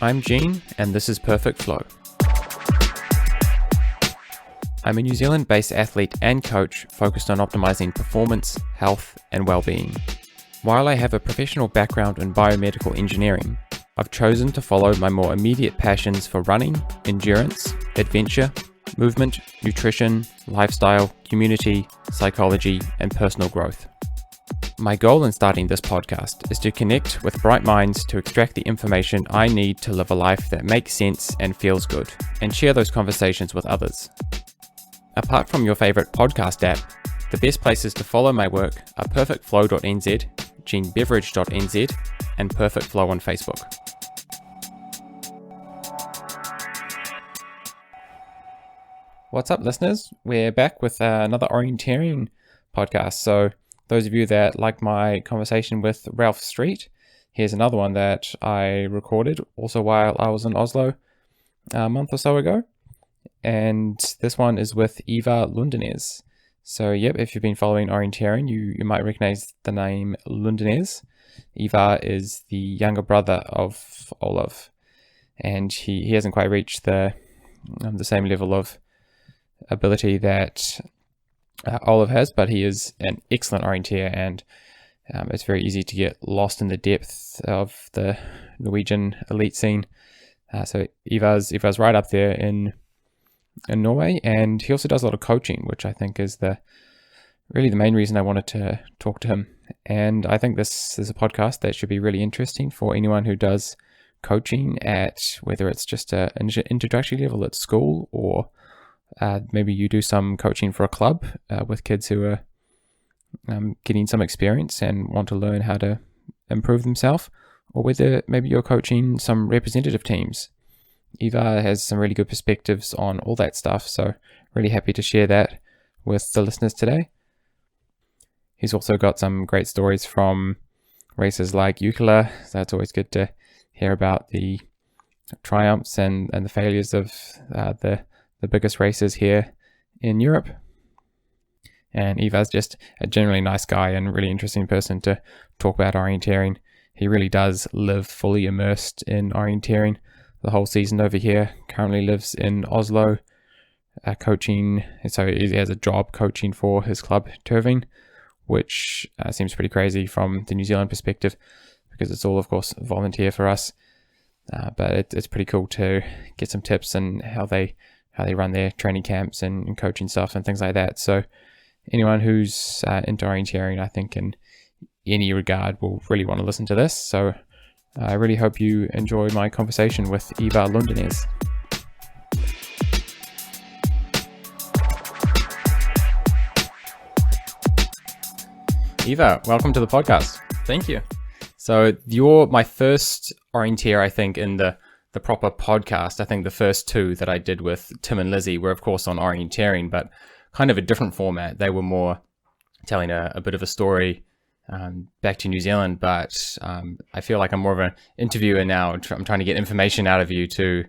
I'm Gene, and this is Perfect Flow. I'm a New Zealand-based athlete and coach focused on optimizing performance, health, and well-being. While I have a professional background in biomedical engineering, I've chosen to follow my more immediate passions for running, endurance, adventure, movement, nutrition, lifestyle, community, psychology, and personal growth. My goal in starting this podcast is to connect with bright minds to extract the information I need to live a life that makes sense and feels good, and share those conversations with others. Apart from your favorite podcast app, the best places to follow my work are perfectflow.nz, beveridge.nz, and Perfect Flow on Facebook. What's up, listeners? We're back with another Orienteering podcast. So those of you that like my conversation with Ralph Street, here's another one that I recorded also while I was in Oslo a month or so ago. And this one is with Ivar Lundanes. So yep, if you've been following Orienteering, you might recognize the name Lundanes. Ivar is the younger brother of Olav, and he hasn't quite reached the same level of ability that Olav has, but he is an excellent orienteer, and it's very easy to get lost in the depth of the Norwegian elite scene. So Ivar's right up there in Norway, and he also does a lot of coaching, which I think is really the main reason I wanted to talk to him. And I think this is a podcast that should be really interesting for anyone who does coaching at, whether it's just an introductory level at school, or maybe you do some coaching for a club with kids who are getting some experience and want to learn how to improve themselves, or whether maybe you're coaching some representative teams. Ivar has some really good perspectives on all that stuff, so really happy to share that with the listeners today. He's also got some great stories from races like Ukela, so it's always good to hear about the triumphs and the failures of the biggest races here in Europe. And Ivar's just a generally nice guy and really interesting person to talk about orienteering. He really does live fully immersed in orienteering the whole season over here. Currently lives in Oslo, coaching. So he has a job coaching for his club, Turving, which seems pretty crazy from the New Zealand perspective, because it's all, of course, volunteer for us. But it's pretty cool to get some tips on how they run their training camps and coaching stuff and things like that. So anyone who's into orienteering, I think in any regard, will really want to listen to this. So I really hope you enjoy my conversation with Ivar Lundanes. Ivar, welcome to the podcast. Thank you. So you're my first orienteer, I think, in the proper podcast. I think the first two that I did with Tim and Lizzie were, of course, on orienteering, but kind of a different format. They were more telling a bit of a story back to New Zealand, but I feel like I'm more of an interviewer now. I'm trying to get information out of you to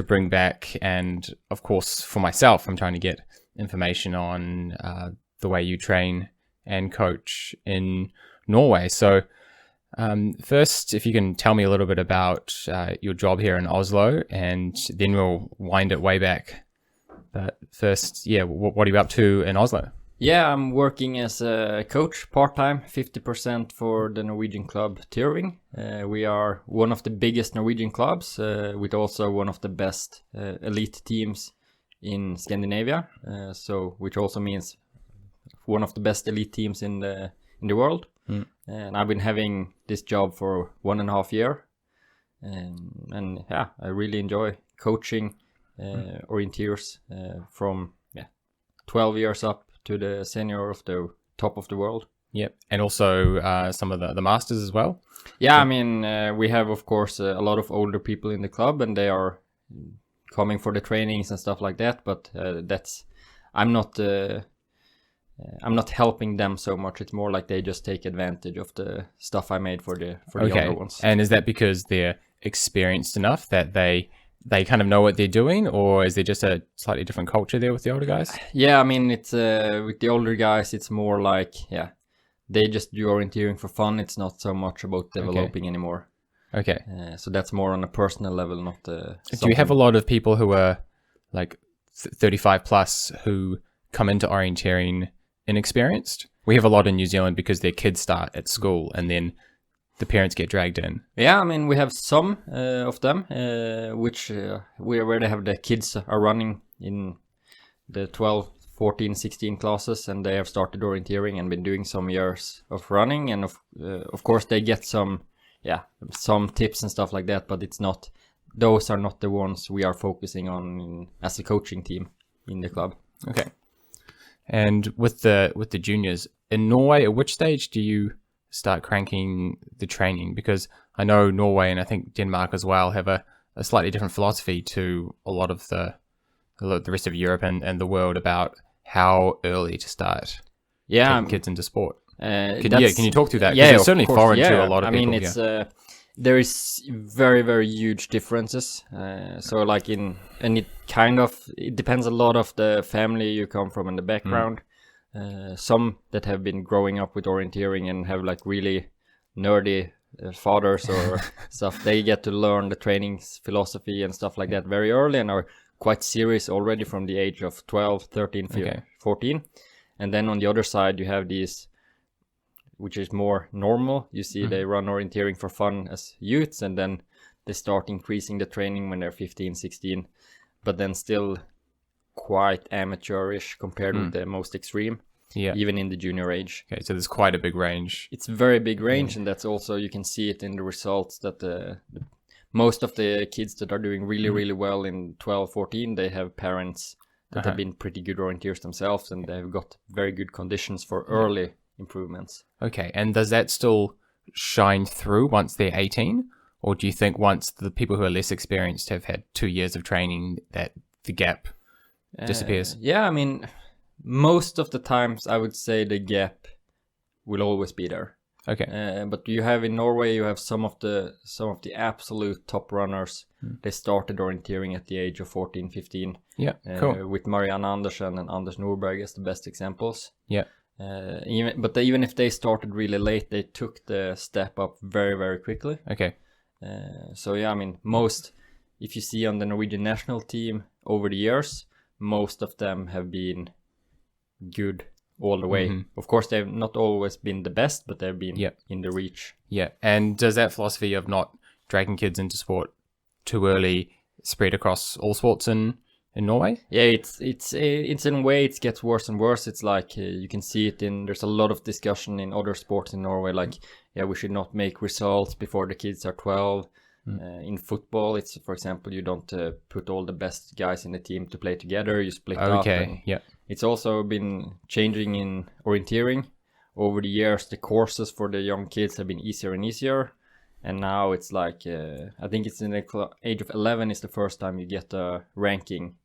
bring back, and of course for myself, I'm trying to get information on the way you train and coach in Norway. So first, if you can tell me a little bit about your job here in Oslo, and then we'll wind it way back. But first, what are you up to in Oslo? Yeah, I'm working as a coach part-time, 50% for the Norwegian club Orienteering. We are one of the biggest Norwegian clubs, with also one of the best elite teams in Scandinavia. Which also means one of the best elite teams in the world. And I've been having this job for 1.5 years. And I really enjoy coaching orienteers from 12 years up to the senior of the top of the world. Yep. And also some of the masters as well. Yeah, I mean, we have, of course, a lot of older people in the club, and they are coming for the trainings and stuff like that. But I'm not helping them so much. It's more like they just take advantage of the stuff I made for the younger ones. And is that because they're experienced enough that they kind of know what they're doing, or is there just a slightly different culture there with the older guys? Yeah, I mean, it's with the older guys, it's more like, they just do orienteering for fun. It's not so much about developing anymore. Okay. So that's more on a personal level, not. Do you have a lot of people who are like 35 plus who come into orienteering inexperienced? We have a lot in New Zealand because their kids start at school and then the parents get dragged in. Yeah, I mean, we have some of them, where they have the kids are running in the 12, 14, 16 classes, and they have started orienteering and been doing some years of running, and of course they get some tips and stuff like that, but those are not the ones we are focusing on as a coaching team in the club. Okay. And with the juniors in Norway, at which stage do you start cranking the training? Because I know Norway and I think Denmark as well have a slightly different philosophy to a lot of the rest of Europe and the world about how early to start taking kids into sport. Can you talk through that? Yeah, it's certainly foreign to a lot of people. I mean, it's there is very, very huge differences. So like it depends a lot of the family you come from and the background. Some that have been growing up with orienteering and have like really nerdy fathers or stuff, they get to learn the training philosophy and stuff like that very early and are quite serious already from the age of 12, 13, 14. And then on the other side, you have these, which is more normal. You see they run orienteering for fun as youths, and then they start increasing the training when they're 15, 16, but then still quite amateurish compared with the most extreme, even in the junior age. Okay, so there's quite a big range. It's very big range, and that's also, you can see it in the results that most of the kids that are doing really, really well in 12, 14, they have parents that have been pretty good orienteers themselves, and they've got very good conditions for early improvements. Okay, and does that still shine through once they're 18? Or do you think once the people who are less experienced have had 2 years of training that the gap disappears? Yeah, I mean, most of the times I would say the gap will always be there. Okay. But you have in Norway, you have some of the absolute top runners. They started orienteering at the age of 14, 15. Yeah, cool. With Marianne Andersen and Anders Norberg as the best examples. Yeah. Even if they started really late, they took the step up very, very quickly. Okay. So yeah, I mean, if you see on the Norwegian national team over the years, most of them have been good all the way. Of course, they've not always been the best, but they've been in the reach. Yeah. And does that philosophy of not dragging kids into sport too early spread across all sports in Norway? Yeah, it's in a way it gets worse and worse. It's like you can see it there's a lot of discussion in other sports in Norway, like we should not make results before the kids are 12. In football, it's, for example, you don't put all the best guys in the team to play together, you split up. Okay, yeah. It's also been changing in orienteering. Over the years, the courses for the young kids have been easier and easier. And now it's like, I think it's in the age of 11 is the first time you get a ranking.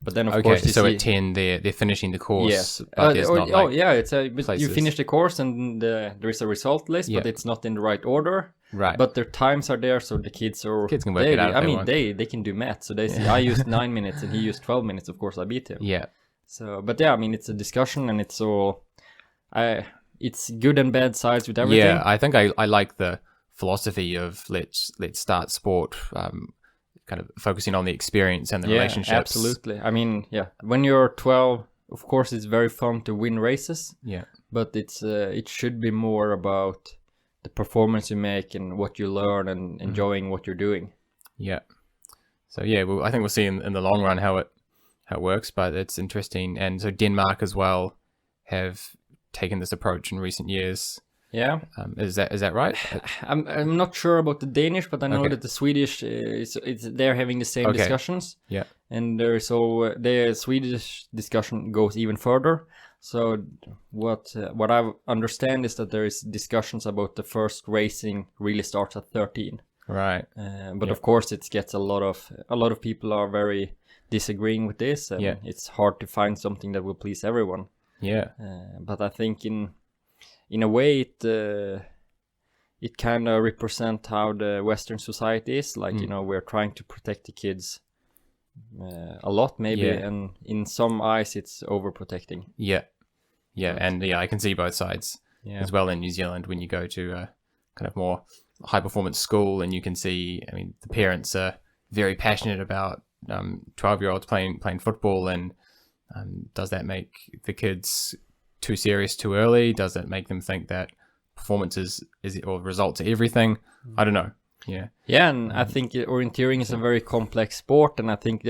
But then, of course, at 10, they're finishing the course. Yes. But there's not you finish the course and there is a result list, but it's not in the right order. Right. But their times are there, so the kids can work it out. They can do math. So they see, I used 9 minutes and he used 12 minutes. Of course, I beat him. Yeah. So, but yeah, I mean, it's a discussion, and it's all, it's good and bad sides with everything. Yeah, I think I like the philosophy of let's start sport, kind of focusing on the experience and the relationships. Absolutely. I mean, when you're 12, of course, it's very fun to win races. Yeah. But it should be more about the performance you make and what you learn and enjoying what you're doing. Yeah. So yeah, I think we'll see in the long run how it works, but it's interesting. And so Denmark as well have taken this approach in recent years. Yeah. Is that right? I'm not sure about the Danish, but I know that the Swedish they're having the same discussions. Yeah. And the Swedish discussion goes even further. So what I understand is that there is discussions about the first racing really starts at 13. Right. But of course it gets a lot of people are very disagreeing with this, and it's hard to find something that will please everyone. Yeah. But I think in a way it kind of represents how the Western society is. Like, we're trying to protect the kids a lot, maybe, and in some eyes it's overprotecting. Yeah. Yeah, and I can see both sides as well in New Zealand when you go to kind of more high performance school, and you can see, I mean, the parents are very passionate about 12-year-olds playing football, and does that make the kids too serious too early? Does it make them think that performance is or results are everything? I don't know. Yeah, and I think orienteering is a very complex sport, and I think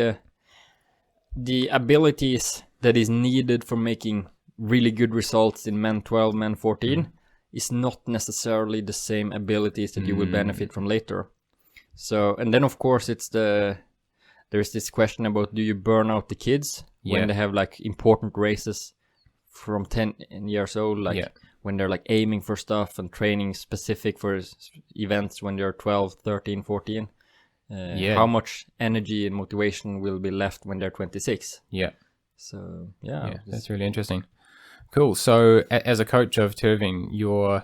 the abilities that is needed for making really good results in men 12, men 14 is not necessarily the same abilities that you will benefit from later. So, and then of course there's this question about, do you burn out the kids when they have like important races from 10 years old, like when they're like aiming for stuff and training specific for events when they're 12, 13, 14? How much energy and motivation will be left when they're 26? So that's really interesting. Cool. So as a coach of Turving, you're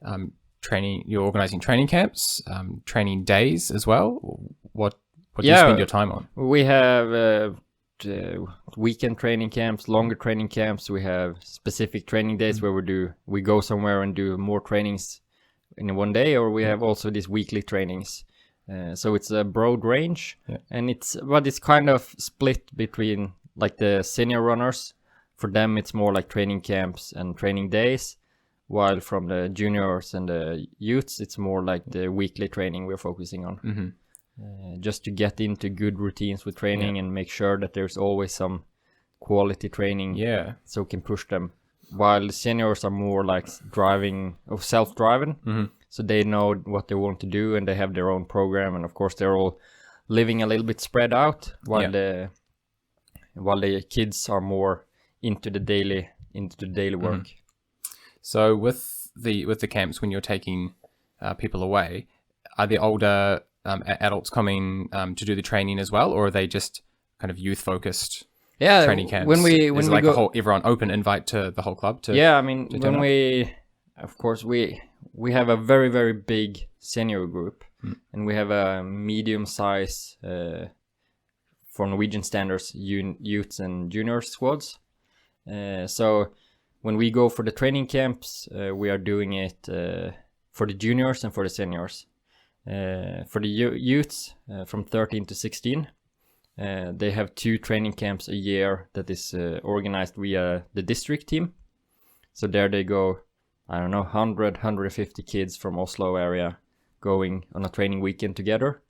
organizing training camps, training days as well. What do you spend your time on? We have weekend training camps, longer training camps. We have specific training days where we go somewhere and do more trainings in one day, or we have also these weekly trainings. So it's a broad range, and it's kind of split between like the senior runners. For them, it's more like training camps and training days, while from the juniors and the youths, it's more like the weekly training we're focusing on. Just to get into good routines with training and make sure that there's always some quality training, so we can push them. While the seniors are more like self-driving, so they know what they want to do and they have their own program, and of course they're all living a little bit spread out, while the kids are more into the daily work. So with the camps, when you're taking people away, are the older adults coming to do the training as well, or are they just kind of youth focused training camps? When we go, everyone open invite to the whole club to we have a very, very big senior group, and we have a medium size for Norwegian standards youths and junior squads. So when we go for the training camps, we are doing it for the juniors and for the seniors. For the youths from 13 to 16, they have 2 training camps a year that is organized via the district team. So there they go, 150 kids from Oslo area going on a training weekend together,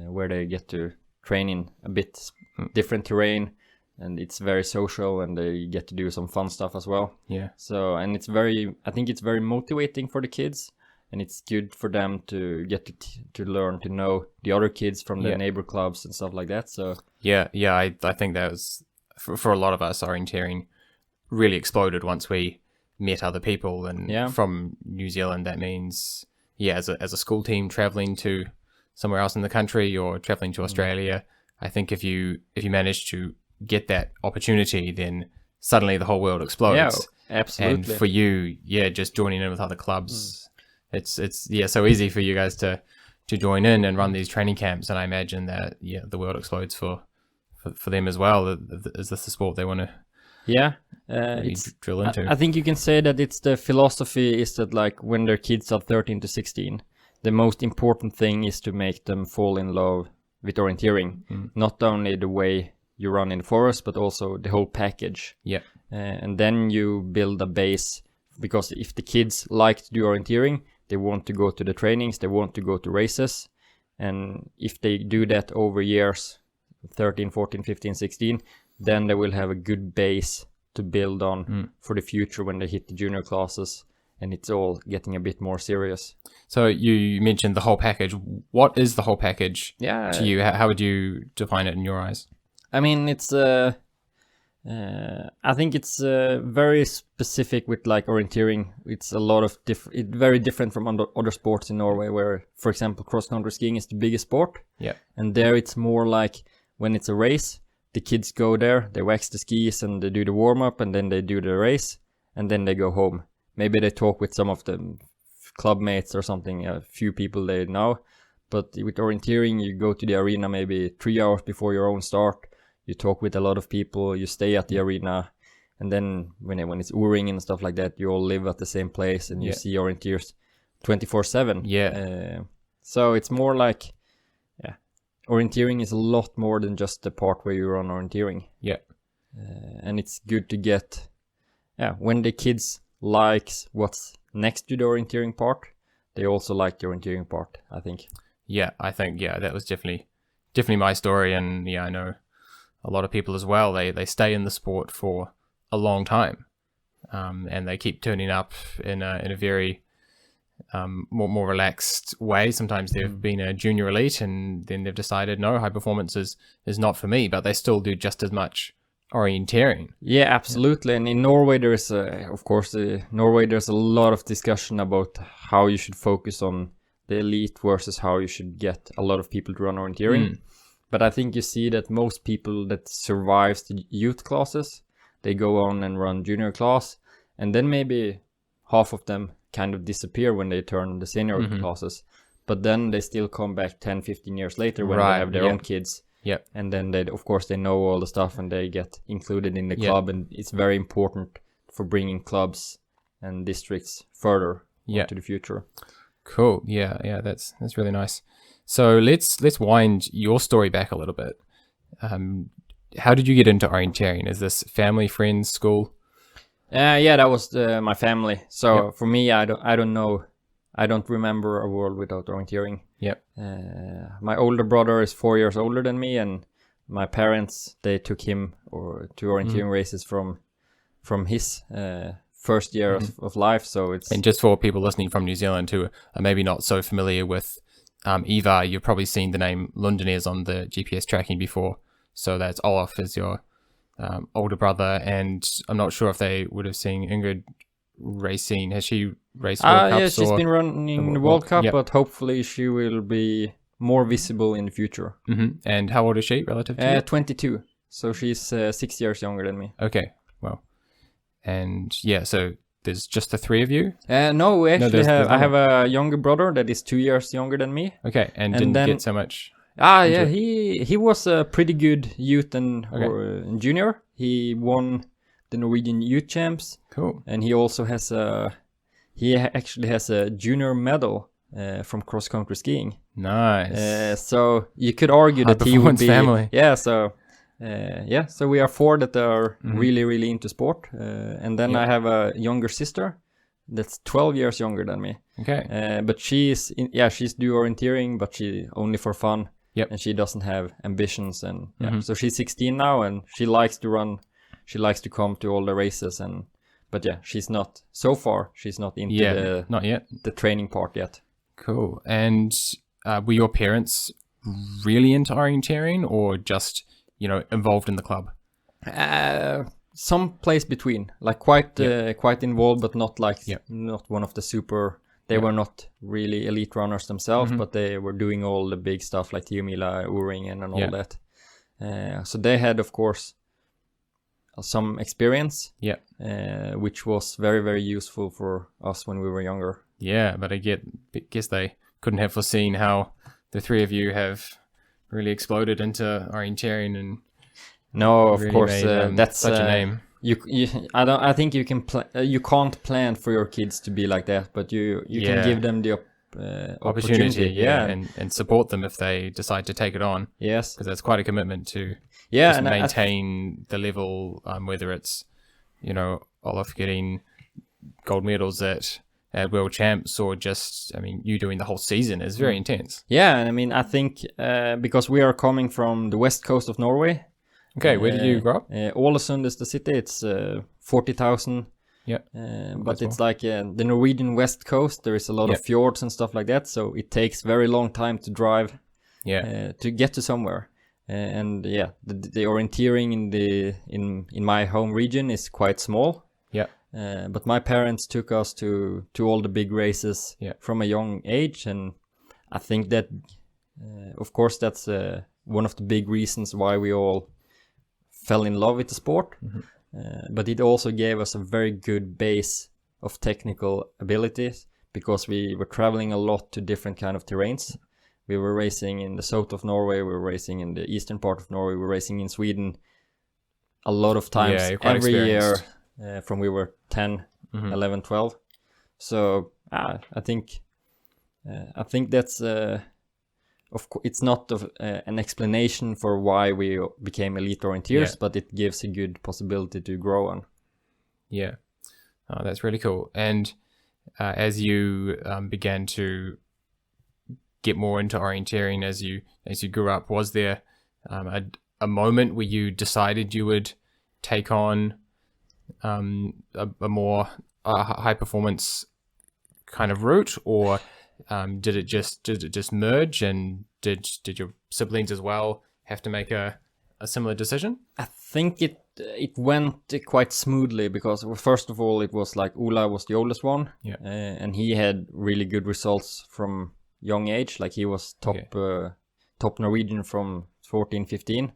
where they get to train in a bit different terrain, and it's very social, and they get to do some fun stuff as well. So, and I think it's very motivating for the kids, and it's good for them to get to learn to know the other kids from the neighbor clubs and stuff like that. So I think that was for a lot of us, orienteering really exploded once we met other people, and from New Zealand, that means as a school team traveling to somewhere else in the country or traveling to Australia. I think if you manage to get that opportunity, then suddenly the whole world explodes. Absolutely. And for you, just joining in with other clubs, it's so easy for you guys to join in and run these training camps, and I imagine that the world explodes for them as well. Is this the sport they want to drill into? I think you can say that it's the philosophy is that, like, when their kids are 13 to 16, the most important thing is to make them fall in love with orienteering. Not only the way you run in the forest, but also the whole package. And then you build a base, because if the kids like to do orienteering, they want to go to the trainings, they want to go to races, and if they do that over years, 13, 14, 15, 16, then they will have a good base to build on for the future when they hit the junior classes, and it's all getting a bit more serious. So you mentioned the whole package. What is the whole package to you? How would you define it in your eyes? I mean, it's I think it's very specific with like orienteering. It's a lot of very different from other sports in Norway, where, for example, cross-country skiing is the biggest sport. And there it's more like when it's a race, the kids go there, they wax the skis and they do the warm-up, and then they do the race, and then they go home. Maybe they talk with some of the club mates or something, a few people they know. But with orienteering, you go to the arena maybe 3 hours before your own start. You talk with a lot of people, you stay at the arena, and then when it's O-ring and stuff like that, you all live at the same place, and you see orienteers 24/7. Yeah. So it's more like, orienteering is a lot more than just the part where you run orienteering. Yeah. And it's good to get, when the kids likes what's next to the orienteering part, they also like the orienteering part, I think. Yeah, I think that was definitely my story, and I know a lot of people as well. They stay in the sport for a long time, and they keep turning up in a very more relaxed way. Sometimes they've been a junior elite, and then they've decided no, high performance is not for me, but they still do just as much orienteering. Yeah, absolutely. And in Norway, there's a lot of discussion about how you should focus on the elite versus how you should get a lot of people to run orienteering. But I think you see that most people that survives the youth classes, they go on and run junior class, and then maybe half of them kind of disappear when they turn the senior classes. But then they still come back 10, 15 years later when they have their own kids. Yep. And then they know all the stuff, and they get included in the club, and it's very important for bringing clubs and districts further into the future. Cool. Yeah, that's really nice. So let's wind your story back a little bit. How did you get into orienteering? Is this family, friends, school? That was my family. So for me, I don't know. I don't remember a world without orienteering. Yep. My older brother is 4 years older than me, and my parents, they took him to orienteering races from his first year of life. So it's... And just for people listening from New Zealand who are maybe not so familiar with Ivar, you've probably seen the name Lundanes on the GPS tracking before. So that's Olaf is your older brother, and I'm not sure if they would have seen Ingrid racing. Has she raced World Cups? Yeah, she's been running the World Cup, but hopefully she will be more visible in the future. And how old is she relative to you? 22. So she's 6 years younger than me. Okay, well. And so there's just the three of you? No, we actually I have a younger brother that is 2 years younger than me. Okay, and didn't get so much... he was a pretty good youth and junior. He won the Norwegian Youth Champs. Cool. And he also has actually has a junior medal from cross country skiing. Nice. So you could argue that he would be family. So we are four that are really, really into sport. And then I have a younger sister that's 12 years younger than me. Okay. But she's do orienteering, but she only for fun. Yep. And she doesn't have ambitions, and so she's 16 now, and she likes to run. She likes to come to all the races, but she's not into not yet the training part yet. Cool. And were your parents really into orienteering, or just involved in the club? Some place between, like quite involved, but not not one of the super. They were not really elite runners themselves, but they were doing all the big stuff like Tiomila, O-ringen, and all that. So they had, of course, some experience, which was very, very useful for us when we were younger. Yeah, but I guess they couldn't have foreseen how the three of you have really exploded into orienteering and of really course made, that's such a name. I think you can you can't plan for your kids to be like that, but you can give them the opportunity and support them if they decide to take it on. Yes, because that's quite a commitment to and maintain the level, whether it's Olaf getting gold medals at World Champs, or just you doing the whole season is very intense. I think because we are coming from the west coast of Norway. Okay, where did you grow up? Ålesund is the city. It's 40,000. Yeah. But it's like the Norwegian west coast. There is a lot of fjords and stuff like that. So it takes very long time to drive to get to somewhere. The orienteering in my home region is quite small. Yeah. But my parents took us to all the big races from a young age. And I think that, of course, that's one of the big reasons why we all fell in love with the sport, but it also gave us a very good base of technical abilities, because we were traveling a lot to different kind of terrains. We were racing in the south of Norway, we were racing in the eastern part of Norway, we were racing in Sweden a lot of times every year from we were 10, 11, 12. So I think I think that's it's not an explanation for why we became elite orienteers, but it gives a good possibility to grow on. Yeah, that's really cool. And as you began to get more into orienteering as you grew up, was there a moment where you decided you would take on a more high performance kind of route, or did it just merge, and did your siblings as well have to make a similar decision? I think it went quite smoothly, because first of all it was like Olav was the oldest one, and he had really good results from young age. Like he was top Norwegian from 14, 15.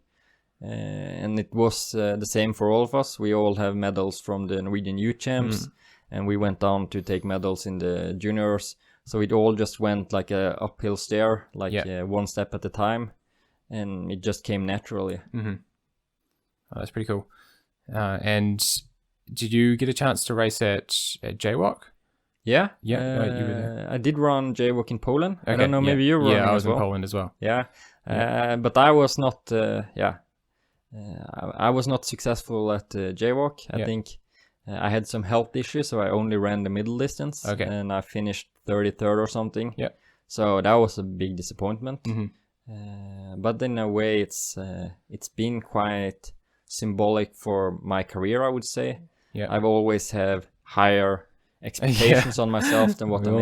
And it was the same for all of us. We all have medals from the Norwegian youth champs, and we went on to take medals in the juniors. So it all just went like a uphill stair, like one step at a time, and it just came naturally. Oh, that's pretty cool. And did you get a chance to race at JWOC? Yeah, you were there. I did run JWOC in Poland. Okay, I don't know, maybe you were. Yeah, I was in Poland as well. Yeah, but I was not. I was not successful at JWOC. I think I had some health issues, so I only ran the middle distance, and I finished 33rd or something. Yeah. So that was a big disappointment. But in a way, it's been quite symbolic for my career, I would say. Yeah. I've always have higher expectations on myself than what I'm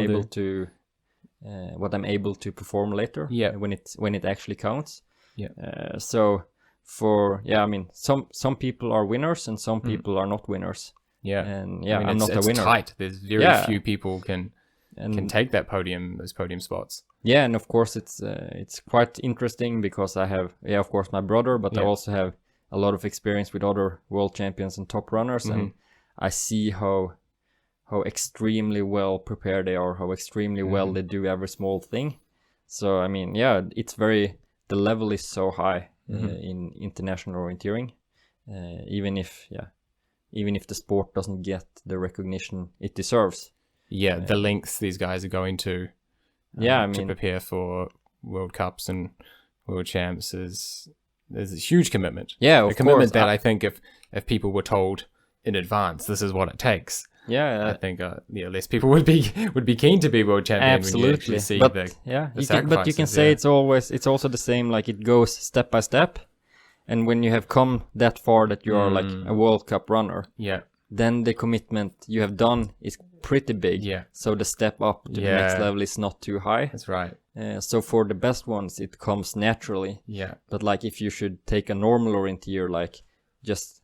able to perform later. Yeah. When it actually counts. Yeah. So. I mean, some people are winners and some people are not winners. Yeah, and I mean, I'm not a winner. It's tight. There's very few people can take those podium spots. Yeah, and of course it's quite interesting, because I have of course my brother, but I also have a lot of experience with other world champions and top runners, and I see how extremely well prepared they are, how extremely well they do every small thing. So I mean, the level is so high. In international orienteering, even if the sport doesn't get the recognition it deserves. Yeah, the lengths these guys are going to to prepare for World Cups and World Champs there's a huge commitment. Yeah, a commitment that I think if people were told in advance this is what it takes. Yeah, I think less people would be keen to be world champion. Absolutely, when you actually see but you can say it's also the same. Like it goes step by step, and when you have come that far that you are like a World Cup runner, then the commitment you have done is pretty big. Yeah. So the step up to the next level is not too high. That's right. So for the best ones, it comes naturally. Yeah. But like if you should take a normal orienteer, like just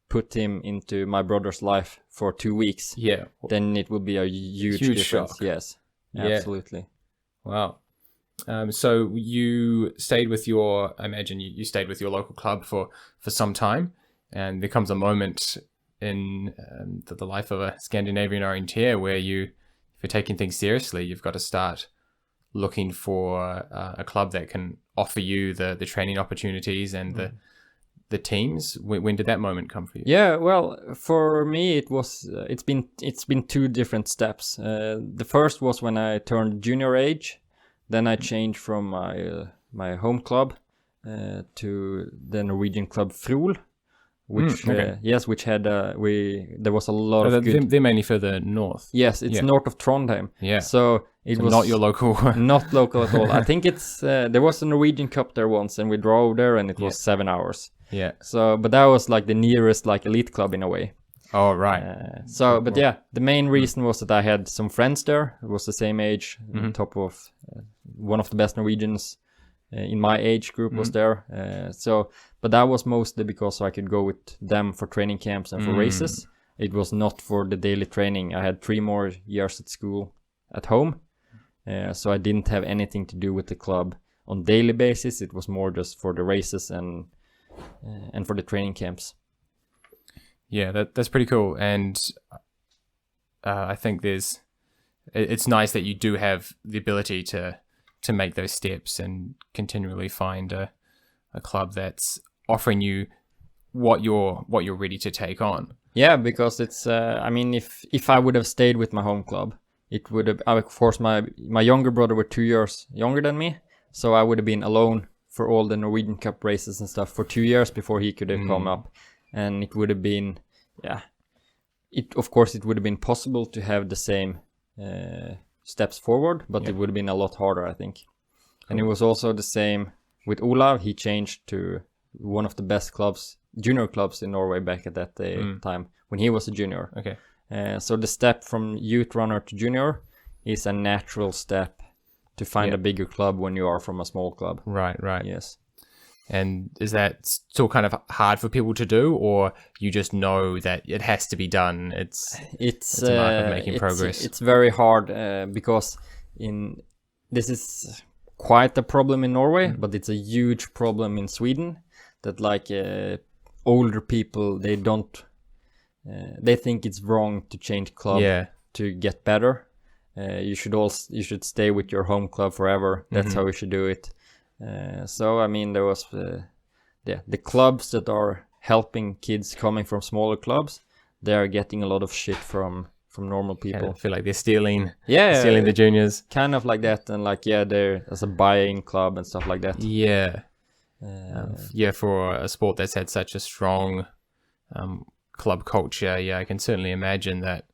put him into my brother's life for 2 weeks, then it would be a huge difference. Shock. Yes, absolutely. Wow. So you stayed with I imagine you stayed with your local club for some time, and there comes a moment in the life of a Scandinavian orienteer where if you're taking things seriously, you've got to start looking for a club that can offer you the training opportunities and the teams. When did that moment come for you? Yeah, well, for me it was it's been 2 different steps. The first was when I turned junior age. Then I changed from my home club to the Norwegian club Frol, which which had there was a lot of good. They're mainly further north. Yes, it's north of Trondheim. Yeah, so it was not your local. Not local at all. I think it's there was a Norwegian Cup there once, and we drove there, and it was 7 hours. Yeah. So, but that was like the nearest like elite club in a way. Oh, right. The main reason was that I had some friends there. It was the same age, top of one of the best Norwegians in my age group was there. But that was mostly because I could go with them for training camps and for races. It was not for the daily training. I had 3 more years at school at home. So I didn't have anything to do with the club on daily basis. It was more just for the races and for the training camps. Yeah, that's pretty cool, and I think it's nice that you do have the ability to make those steps and continually find a club that's offering you what you're ready to take on. Yeah, because it's I mean, if I would have stayed with my home club, it would have, of course, my younger brother were 2 years younger than me, so I would have been alone for all the Norwegian Cup races and stuff for 2 years before he could have come up, and it would have been, of course, it would have been possible to have the same steps forward, but it would have been a lot harder, I think. And it was also the same with Olav. He changed to one of the best clubs, junior clubs in Norway back at that time when he was a junior. Okay. So the step from youth runner to junior is a natural step to find a bigger club when you are from a small club. Right. Yes. And is that still kind of hard for people to do, or you just know that it has to be done? It's a mark of making progress. It's very hard because this is quite a problem in Norway, but it's a huge problem in Sweden. That like older people, they think it's wrong to change club to get better. You should stay with your home club forever. That's how you should do it. So I mean, there was the clubs that are helping kids coming from smaller clubs. They are getting a lot of shit from normal people. I feel like they're stealing the juniors. Kind of like that, and like they're as a buying club and stuff like that. For a sport that's had such a strong club culture, I can certainly imagine that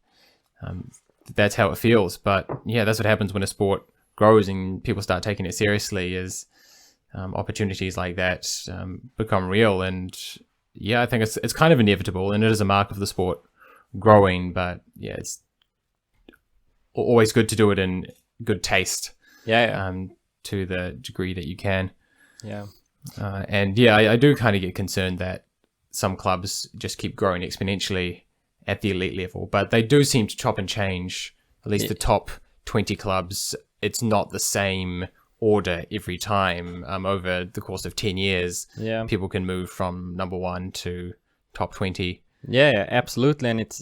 that's how it feels. But that's what happens when a sport grows and people start taking it seriously, is opportunities like that become real. And I think it's kind of inevitable, and it is a mark of the sport growing. But it's always good to do it in good taste, to the degree that you can. I do kind of get concerned that some clubs just keep growing exponentially at the elite level, but they do seem to chop and change. At least the top 20 clubs, it's not the same order every time. Over the course of 10 years, people can move from number 1 to top 20. Absolutely. And it's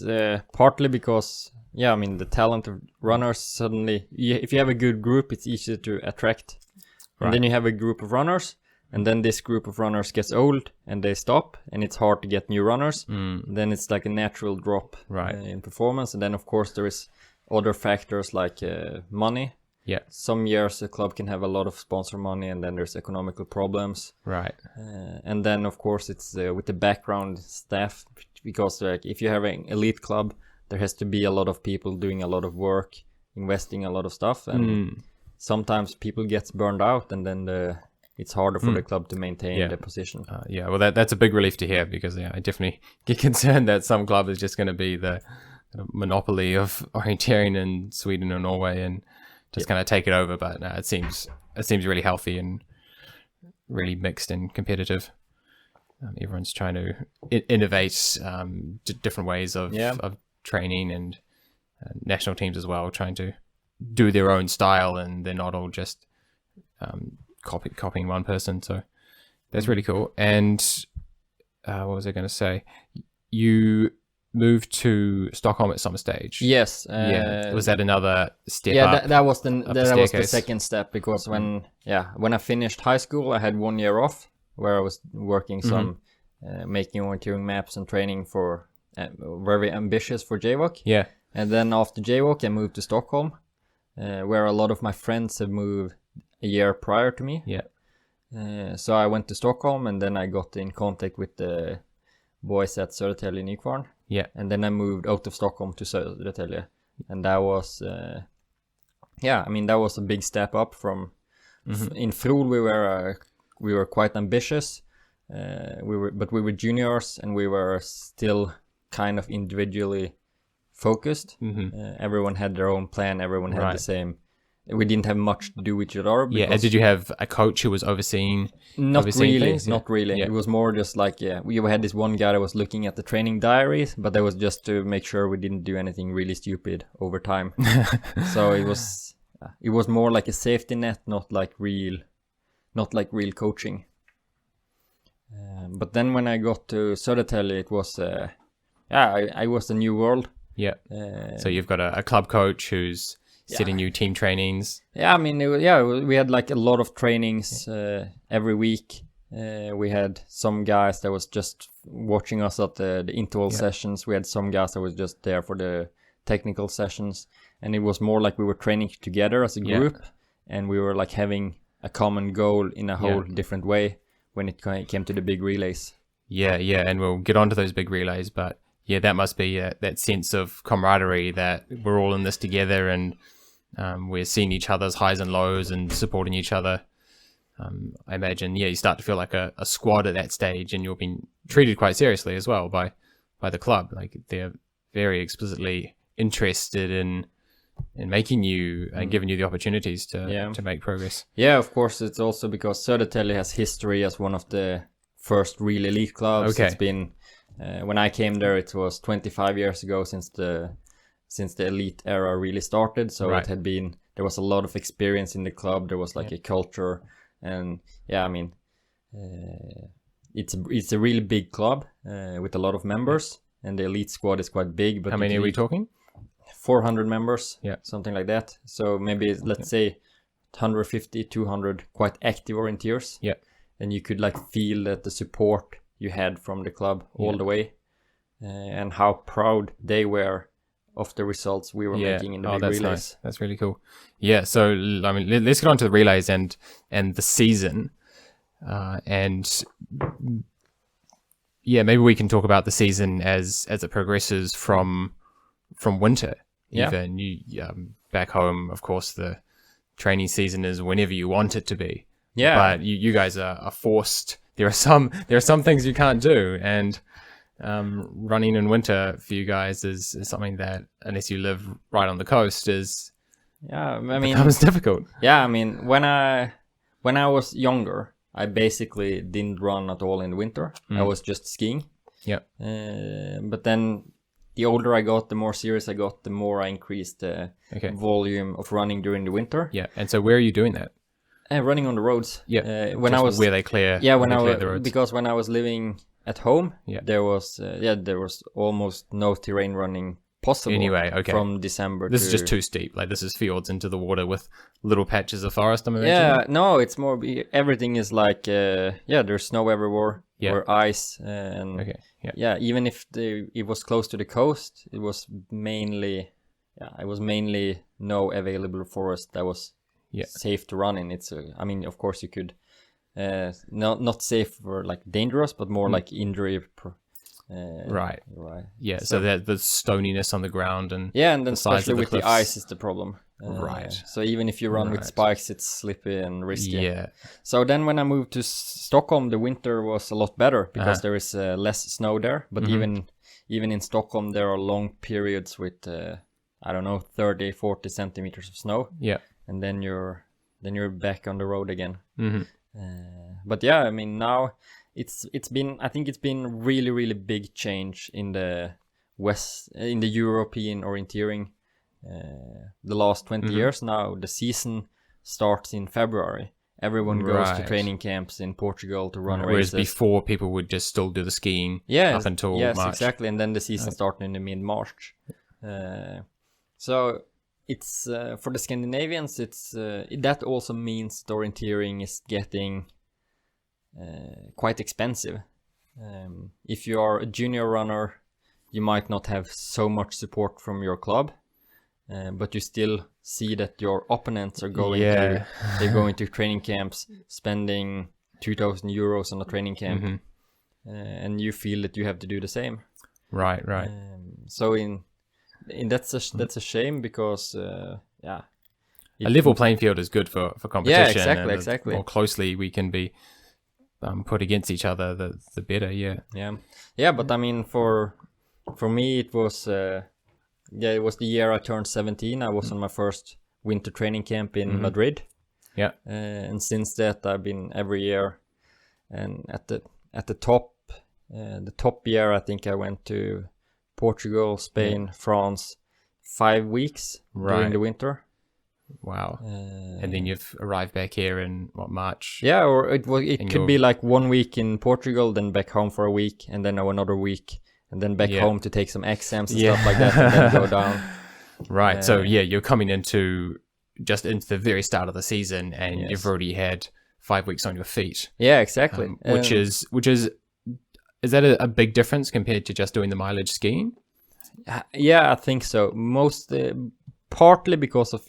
partly because the talent of runners suddenly, if you have a good group, it's easier to attract. And then you have a group of runners, and then this group of runners gets old and they stop, and it's hard to get new runners. Then it's like a natural drop in performance. And then of course there is other factors like money. Some years a club can have a lot of sponsor money, and then there's economical problems. And then of course it's with the background staff, because like if you have an elite club, there has to be a lot of people doing a lot of work, investing a lot of stuff, and sometimes people get burned out, and then it's harder for the club to maintain the position. Well, that's a big relief to hear, because I definitely get concerned that some club is just going to be the monopoly of orienteering in Sweden or Norway and just kind of take it over. But no, it seems really healthy and really mixed and competitive. Everyone's trying to innovate different ways of training, and national teams as well, trying to do their own style, and they're not all just copying one person. So that's really cool. And what was I going to say? You moved to Stockholm at some stage. Yes. Was that another step up? That was the second step, because when I finished high school, I had 1 year off where I was working some making orienteering maps and training for very ambitious for JWOC. And then after JWOC, I moved to Stockholm, where a lot of my friends have moved a year prior to me. So I went to Stockholm, and then I got in contact with the boys at Södertälje Nykvarn. And then I moved out of Stockholm to Södertälje, and that was that was a big step up from in Frol. We were quite ambitious. We were juniors, and we were still kind of individually focused. Everyone had their own plan. Everyone had the same. We didn't have much to do with each other. And did you have a coach who was overseeing? Not really. Things? Not really. It was more just like we had this one guy that was looking at the training diaries, but that was just to make sure we didn't do anything really stupid over time. So it was more like a safety net, not like real coaching. But then when I got to Södertälje, it was I was a new world. So you've got a club coach who's setting you team trainings. We had like a lot of trainings every week. We had some guys that was just watching us at the interval sessions. We had some guys that was just there for the technical sessions, and it was more like we were training together as a group, and we were like having a common goal in a whole different way when it came to the big relays. Yeah, and we'll get onto those big relays, but yeah, that must be that sense of camaraderie that we're all in this together, and we're seeing each other's highs and lows and supporting each other. I imagine, you start to feel like a squad at that stage, and you're being treated quite seriously as well by the club. Like, they're very explicitly interested in making you and giving you the opportunities to make progress. Yeah, of course, it's also because Södertälje has history as one of the first real elite clubs. Okay. It's been when I came there, it was 25 years ago since the elite era really started. So Right. there was a lot of experience in the club. There was like a culture, and it's a really big club with a lot of members, and the elite squad is quite big. But how many are we talking? 400 members, Yeah. something like that. So maybe let's say 150, 200 quite active orienteers. Yeah. And you could like feel that the support you had from the club all the way, and how proud they were of the results we were making in the big that's relays. nice. That's really cool. Yeah, so I mean, let's get on to the relays and the season, and maybe we can talk about the season as it progresses from winter. Yeah. Even you back home, of course, the training season is whenever you want it to be. Yeah. But you guys are forced. There are some things you can't do, and running in winter for you guys is something that, unless you live right on the coast, becomes difficult. Yeah, I mean, when I was younger, I basically didn't run at all in the winter. I was just skiing. Yeah. But then the older I got, the more serious I got, the more I increased the volume of running during the winter. Yeah. And so where are you doing that? Running on the roads. Yeah. When I was where they clear. Yeah, the roads. because when I was living at home, Yeah. there was almost no terrain running possible. Anyway, okay. From December. This is just too steep. Like, this is fields into the water with little patches of forest, I'm Yeah, imagining. no, it's more. Everything is like there's snow everywhere. Yeah. Or ice, and Okay. Yeah. even if it was close to the coast, it was mainly no available forest that was safe to run in. It's I mean, of course you could not safe or like dangerous, but more like injury. Right. Yeah. So that the stoniness on the ground and and then the size especially of the with the cliffs. ice is the problem. Right. So even if you run with Right. spikes, it's slippy and risky. Yeah. So then when I moved to Stockholm, the winter was a lot better because there is less snow there. But even in Stockholm, there are long periods with 30, 40 centimeters of snow. Yeah. And then you're back on the road again. Mm-hmm. But yeah, I mean, now it's been really, really big change in the European orienteering. The last 20 years now, the season starts in February. Everyone goes to training camps in Portugal to run Whereas races. before, people would just still do the skiing up until yes, March. exactly, and then the season started in the mid-March. So it's for the Scandinavians, it's that also means the orienteering is getting quite expensive. If you are a junior runner, you might not have so much support from your club. But you still see that your opponents are going they're going to training camps, spending 2,000 euros on a training camp, and you feel that you have to do the same. Right. So in that's a shame because a level playing field is good for competition. Yeah, exactly. The more closely we can be put against each other, the better. Yeah. But I mean, for me, it was. It was the year I turned 17. I was on my first winter training camp in Madrid. Yeah. And since that, I've been every year. And at the top year, I think I went to Portugal, Spain, France, 5 weeks during the winter. Wow. And then you've arrived back here in March? Yeah, or it could be like 1 week in Portugal, then back home for a week, and then another week. And then back home to take some exams and stuff like that, and then go down. Right. So you're coming into the very start of the season, and you've already had 5 weeks on your feet. Yeah, exactly. Which is that a big difference compared to just doing the mileage skiing? Yeah, I think so. Partly because of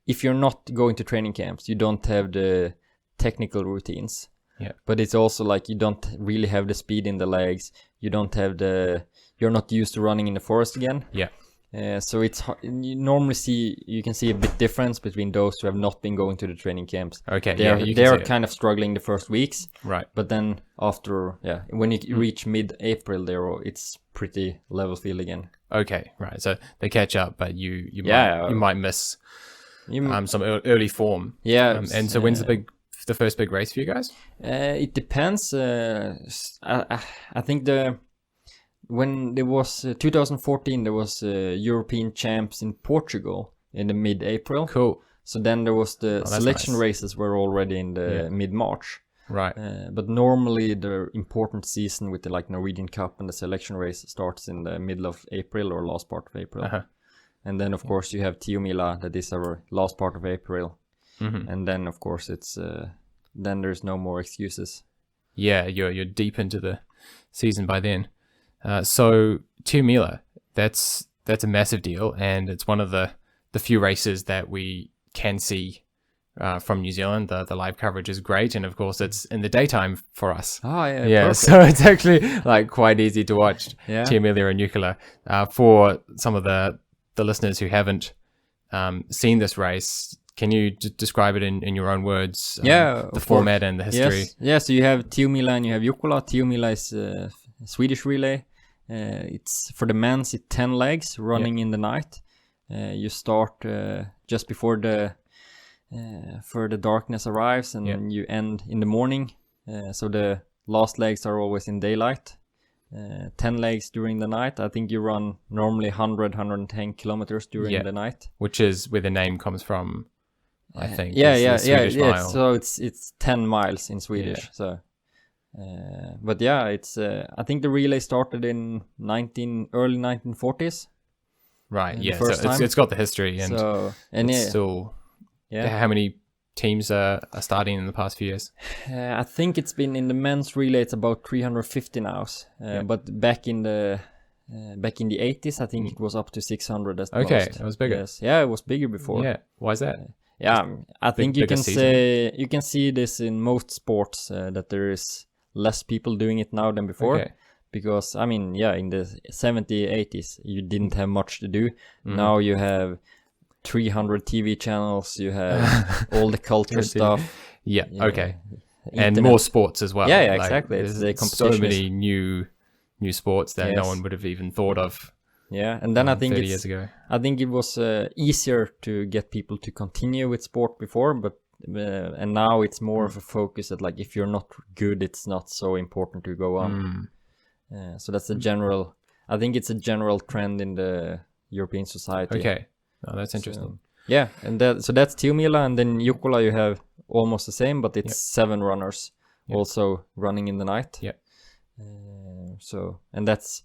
if you're not going to training camps, you don't have the technical routines. Yeah. But it's also like you don't really have the speed in the legs. You don't have you're not used to running in the forest again. Yeah. So it's you can see a bit difference between those who have not been going to the training camps. Okay. They're kind of struggling the first weeks. Right. But then after, when you reach mid-April it's pretty level field again. Okay. Right. So they catch up, but you might miss some early form. Yeah. And so when's the first big race for you guys? It depends. I think when there was 2014, there was European champs in Portugal in the mid-April. Cool. So then there was the selection nice. races were already in the mid-March. Right. But normally the important season with the Norwegian Cup and the selection race starts in the middle of April or last part of April. Uh-huh. And then of course you have Tiomila, that is our last part of April. Mm-hmm. And then of course it's then there's no more excuses. Yeah, you're deep into the season by then. So Tiomila, that's a massive deal, and it's one of the few races that we can see from New Zealand. The live coverage is great, and of course it's in the daytime for us. Oh yeah, yeah. perfect. So it's actually quite easy to watch Tiomila and Nucula. For some of the listeners who haven't seen this race, can you describe it in your own words? The format and the history. Yes. Yeah, so you have Tiomila and you have Jukkola. Tiomila is a Swedish relay. It's for the men's, it's 10 legs running in the night. You start just before the darkness arrives, and you end in the morning. So the last legs are always in daylight. 10 legs during the night. I think you run normally 110 kilometers during the night, which is where the name comes from. I think. Yeah. Mile. So it's 10 miles in Swedish. Yeah. So. But yeah, it's. I think the relay started in early 1940s. Right. Yeah. So it's got the history, and it's still. Yeah. How many teams are starting in the past few years? I think it's been in the men's relay. It's about 350 now. But back in the 80s, I think it was up to 600 as the most. Okay, it was bigger. Yes. Yeah, it was bigger before. Yeah. Why is that? I think you can see this in most sports that there is less people doing it now than before. Okay. Because in the 70s, 80s you didn't have much to do. Now you have 300 TV channels, you have all the culture stuff. Yeah, okay. Internet. And more sports as well. Yeah, exactly. There's the competition so many new sports that no one would have even thought of. Yeah, and then I think 30 years ago. I think it was easier to get people to continue with sport before, but and now it's more of a focus that if you're not good, it's not so important to go on. So that's I think it's a general trend in the European society. Okay, that's interesting. So, and so that's Tiomila, and then Jukkola you have almost the same, but it's 7 runners also running in the night. Yeah. And that's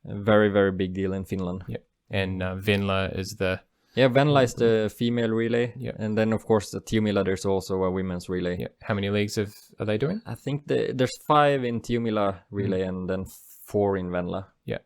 a very, very big deal in Finland. Yeah. And Venla is the... Yeah, Venla is the female relay. Yeah. And then, of course, the Tiomila, there's also a women's relay. Yeah. How many leagues are they doing? I think there's 5 in Tiomila relay and then 4 in Venla. Yeah.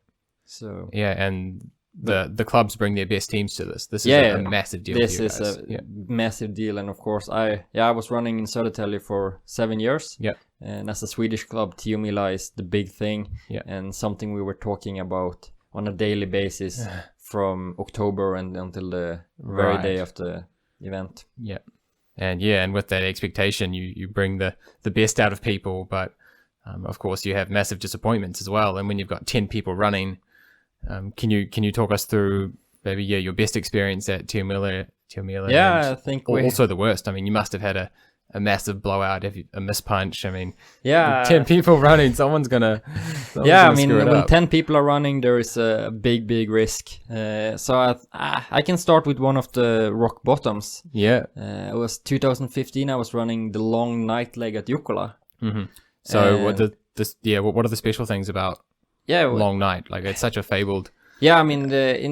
So... Yeah, and the clubs bring their best teams to this. This is a massive deal. This is a massive deal. And, of course, I was running in Södertälje for 7 years. Yeah. And as a Swedish club, Tiomila is the big thing and something we were talking about on a daily basis from October and until the very day of the event. Yeah. And with that expectation, you bring the best out of people, but of course you have massive disappointments as well. And when you've got 10 people running, can you talk us through maybe your best experience at Tiomila? Yeah, I think also the worst. I mean, you must have had a massive blowout, a mispunch. I mean, 10 people running, someone's gonna when 10 people are running, there is a big risk. So I can start with one of the rock bottoms. Yeah. It was 2015. I was running the long night leg at Jukkola. Mm-hmm. So what are the special things about long night? It's such a fabled. Yeah, I mean,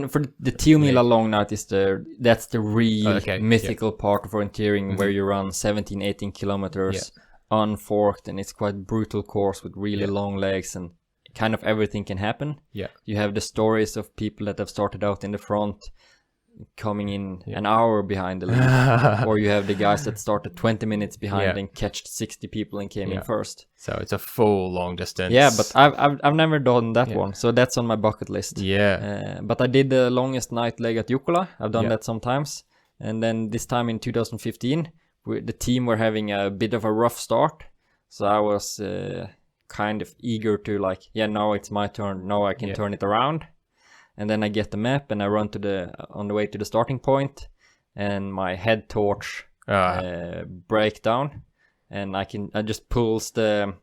for the Tiomila long night that's the real mythical part of orienteering, where you run 17, 18 kilometers unforked, and it's quite brutal course with really long legs, and kind of everything can happen. Yeah. You have the stories of people that have started out in the front, coming in an hour behind the lead, or you have the guys that started 20 minutes behind and catched 60 people and came in first. So it's a full long distance. Yeah, but I've never done that one, so that's on my bucket list. Yeah. But I did the longest night leg at Jukkola. I've done that sometimes, and then this time in 2015, the team were having a bit of a rough start, so I was kind of eager to like, now it's my turn. Now I can turn it around. And then I get the map and I run on the way to the starting point, and my head torch break down, and I just pulls the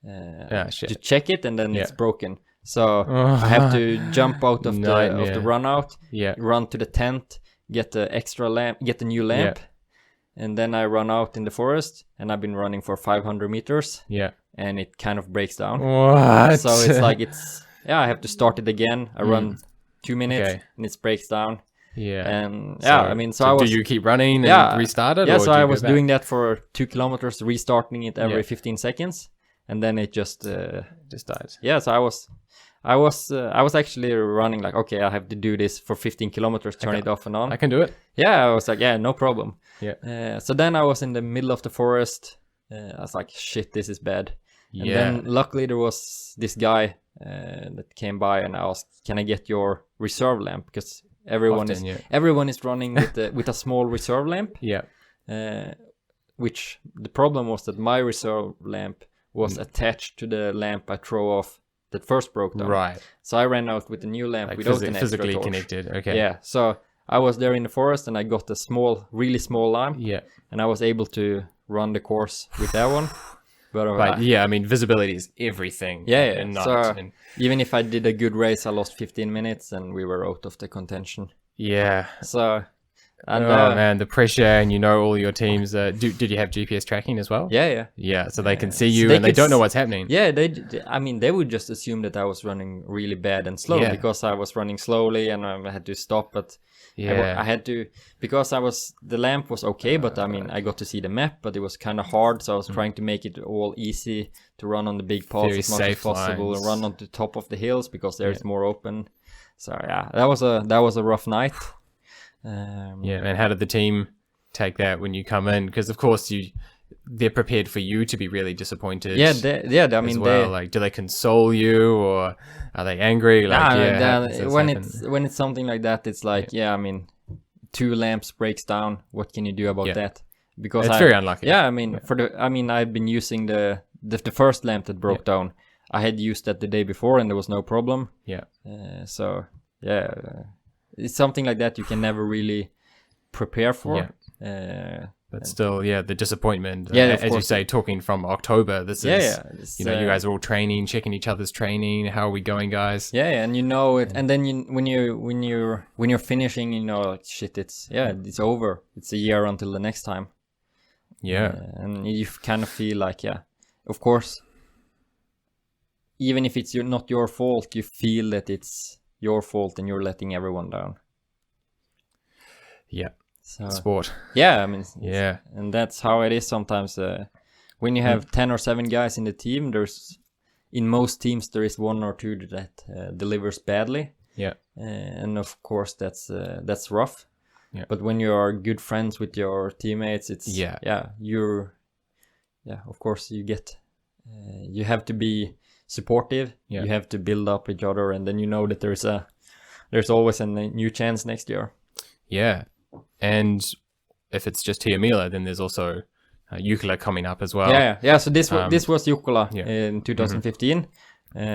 to check it, and then it's broken. So I have to jump out of the run out, run to the tent, get the extra lamp, get the new lamp, and then I run out in the forest, and I've been running for 500 meters, and it kind of breaks down. What? So it's like I have to start it again. I run 2 minutes and it breaks down. And do you keep running and restart it? Yeah, so I was doing that for 2 kilometers, restarting it every 15 seconds, and then it just died. Yeah, so I was actually running like, okay, I have to do this for 15 kilometers, turn it off and on. I can do it. Yeah, I was like, no problem. Yeah. So then I was in the middle of the forest. I was like, shit, this is bad. And then luckily there was this guy that came by and asked, can I get your reserve lamp? Because everyone is running with a small reserve lamp. Which the problem was that my reserve lamp was attached to the lamp I throw off that first broke down. Right. So I ran out with a new lamp, like without an physically extra torch. Connected. Okay. Yeah. So I was there in the forest and I got a really small lamp. Yeah. And I was able to run the course with that one. But visibility is everything. So even if I did a good race, I lost 15 minutes and we were out of the contention. Yeah. So, man, the pressure, and all your teams. Did you have GPS tracking as well? Yeah. Yeah, so they can see you and they don't know what's happening. Yeah, they would just assume that I was running really bad and slow because I was running slowly and I had to stop, but I had to, because the lamp was okay, but I got to see the map, but it was kind of hard, so I was trying to make it all easy to run on the big paths as much as possible and run on the top of the hills because there's more open. So that was a rough night. And how did the team take that when you come in? Because of course they're prepared for you to be really disappointed. Do they console you or are they angry? When it's something like that, it's like 2 lamps breaks down. What can you do about that? Because it's very unlucky. Yeah, I've been using the first lamp that broke down. I had used that the day before and there was no problem. Yeah. It's something like that you can never really prepare for. But still, the disappointment. As you say, talking from October, this is, you guys are all training, checking each other's training. How are we going, guys? And it. And then when you're finishing, shit, it's over. It's a year until the next time. And you kind of feel like, of course, even if it's not your fault, you feel that it's your fault and you're letting everyone down. Sport. And that's how it is sometimes. When you have 10 or 7 guys in the team, in most teams there is 1 or 2 that delivers badly. And of course that's rough. But when you are good friends with your teammates, it's of course you get you have to be supportive. You have to build up each other, and then that there's always a new chance next year. And if it's just Tiomila, then there's also Jukkola coming up as well. So this was Jukkola in 2015.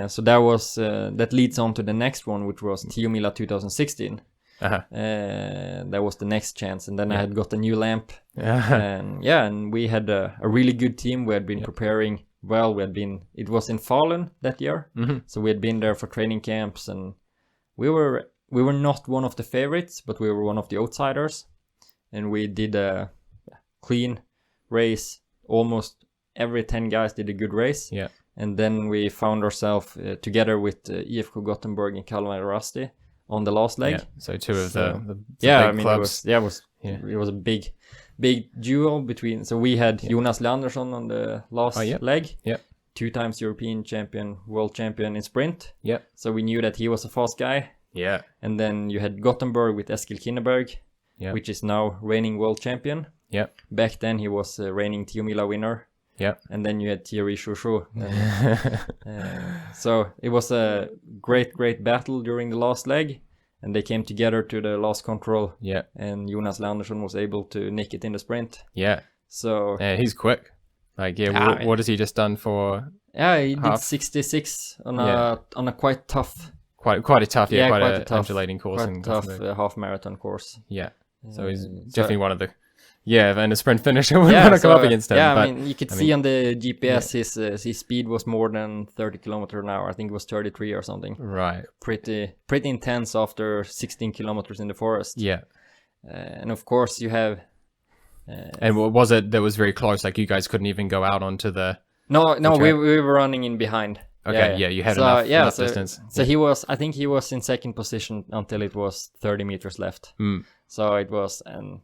So that was that leads on to the next one, which was Tiomila 2016. That was the next chance, and then I had got a new lamp. And we had a really good team. We had been preparing well. It was in Falun that year, so we had been there for training camps, and we were not one of the favorites, but we were one of the outsiders, and we did a clean race. Almost every 10 guys did a good race. And then we found ourselves together with IFK Gothenburg and Kalmar Rusty on the last leg. So 2 of the big clubs. It was a big duel between. So we had Jonas Leandersson on the last leg. 2 times European champion, world champion in sprint. Yeah. So we knew that he was a fast guy. Yeah. And then you had Gothenburg with Eskil Kinneberg, Yeah. which is now reigning world champion. Yeah. Back then he was reigning Tiomila winner. Yeah. And then you had Thierry Chouchou. So it was a great battle during the last leg. And they came together to the last control. Yeah. And Jonas Landersson was able to nick it in the sprint. Yeah. So He's quick. Like, what has he just done for? Yeah, he half? did 66 on a quite tough, Quite a tough, quite a tough, undulating course. Quite tough half marathon course. Yeah. So he's definitely one of the, and a sprint finisher would want to come up against him. Yeah, but, I mean, you could see on the GPS his speed was more than 30 kilometers an hour. I think it was 33 or something. Right. Pretty intense after 16 kilometers in the forest. Yeah. And of course you have... and what was it that was very close? Like you guys couldn't even go out onto the... No, we were running in behind. Okay, you had enough distance. So I think he was in second position until it was 30 meters left. So it was, and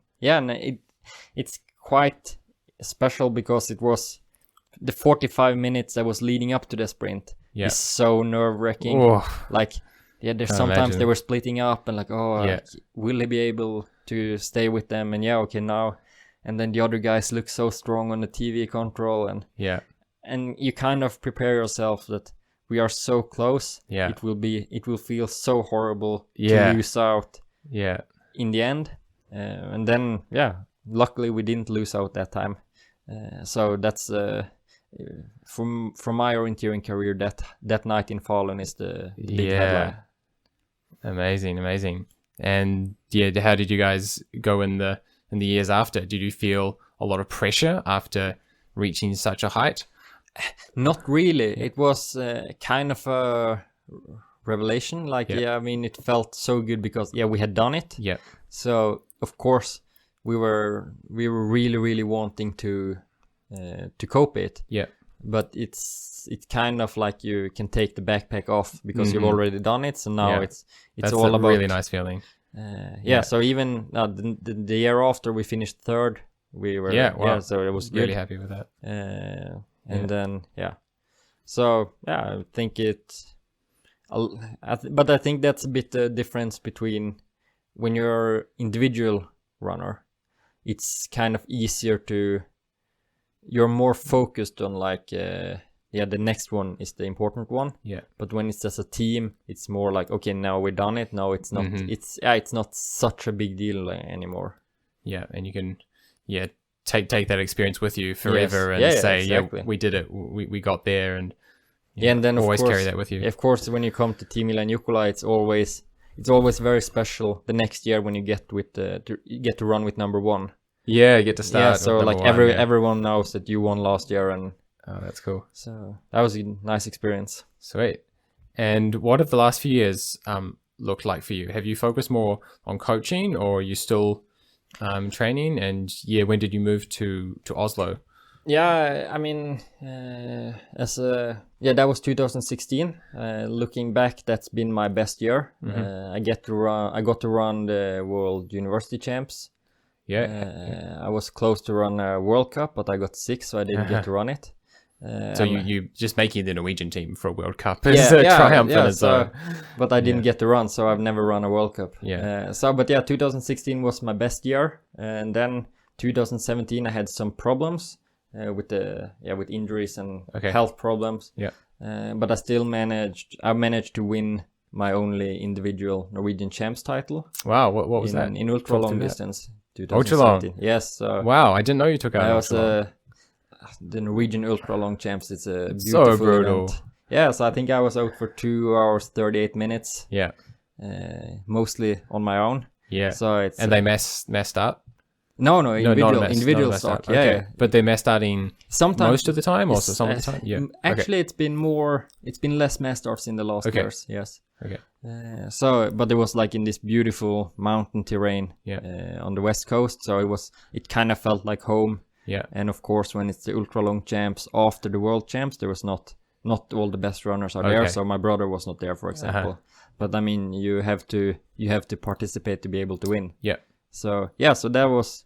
it's quite special because it was the 45 minutes that was leading up to the sprint. Yeah. Is so nerve-wracking. Oh. Like, there's sometimes imagine. they were splitting up and like, will he be able to stay with them? And now. And then the other guys look so strong on the TV control and you kind of prepare yourself that we are so close. Yeah. It will feel so horrible to lose out. Yeah. In the end. And then, luckily we didn't lose out that time. So that's from my orienteering career, that night in Falun is the big headline. Amazing. And how did you guys go in the years after? Did you feel a lot of pressure after reaching such a height? Not really. It was kind of a revelation. Like, I mean, it felt so good because we had done it. Yeah. So of course we were really wanting to cope it. Yeah. But it's kind of like you can take the backpack off because you've already done it. So now it's That's all about really nice feeling. So even the year after we finished third, we were so it was good. Really happy with that. And then so I think but I think that's a bit the difference between when you're individual runner. It's kind of easier you're more focused on like the next one is the important one. Yeah. But when it's as a team, it's more like, okay, now we're done it. Now it's not. It's not such a big deal anymore. Yeah, and you can take that experience with you forever and say, exactly. We did it. We got there, and and then always of course, carry that with you. Of course, when you come to Tiomila and Jukula, it's always very special the next year when you get to run with number one. Yeah, you get to start. Yeah, so like everyone knows that you won last year, and that's cool. So that was a nice experience. Sweet. And what have the last few years looked like for you? Have you focused more on coaching, or are you still training? And when did you move to Oslo? Yeah, I mean, that was 2016. Looking back, that's been my best year. I got to run the World University Champs. Yeah. I was close to run a World Cup, but I got sick, so I didn't get to run it. So you just making the Norwegian team for a World Cup is triumphant. But I didn't get to run, so I've never run a World Cup. 2016 was my best year, and then 2017 I had some problems with injuries and health problems. Yeah. But I still managed to win my only individual Norwegian champs title. Wow, what was that? In ultra long distance. 2017. Ultra long. Yes. Wow, I didn't know you took out. I was the Norwegian ultra long champs. It's a beautiful so brutal event. Yeah, so I think I was out for 2 hours 38 minutes. Yeah. Mostly on my own. Yeah. So it's they messed up. No, individual start. Yeah, okay. But they messed out in sometimes most of the time, also some of the time. Yeah. Actually, it's been less mess starts in the last years. Yes. Okay. But it was like in this beautiful mountain terrain on the west coast, so it kind of felt like home. Yeah. And of course, when it's the ultra long champs after the world champs, there was not all the best runners are there. So my brother was not there, for example. But I mean, you have to participate to be able to win. Yeah. So that was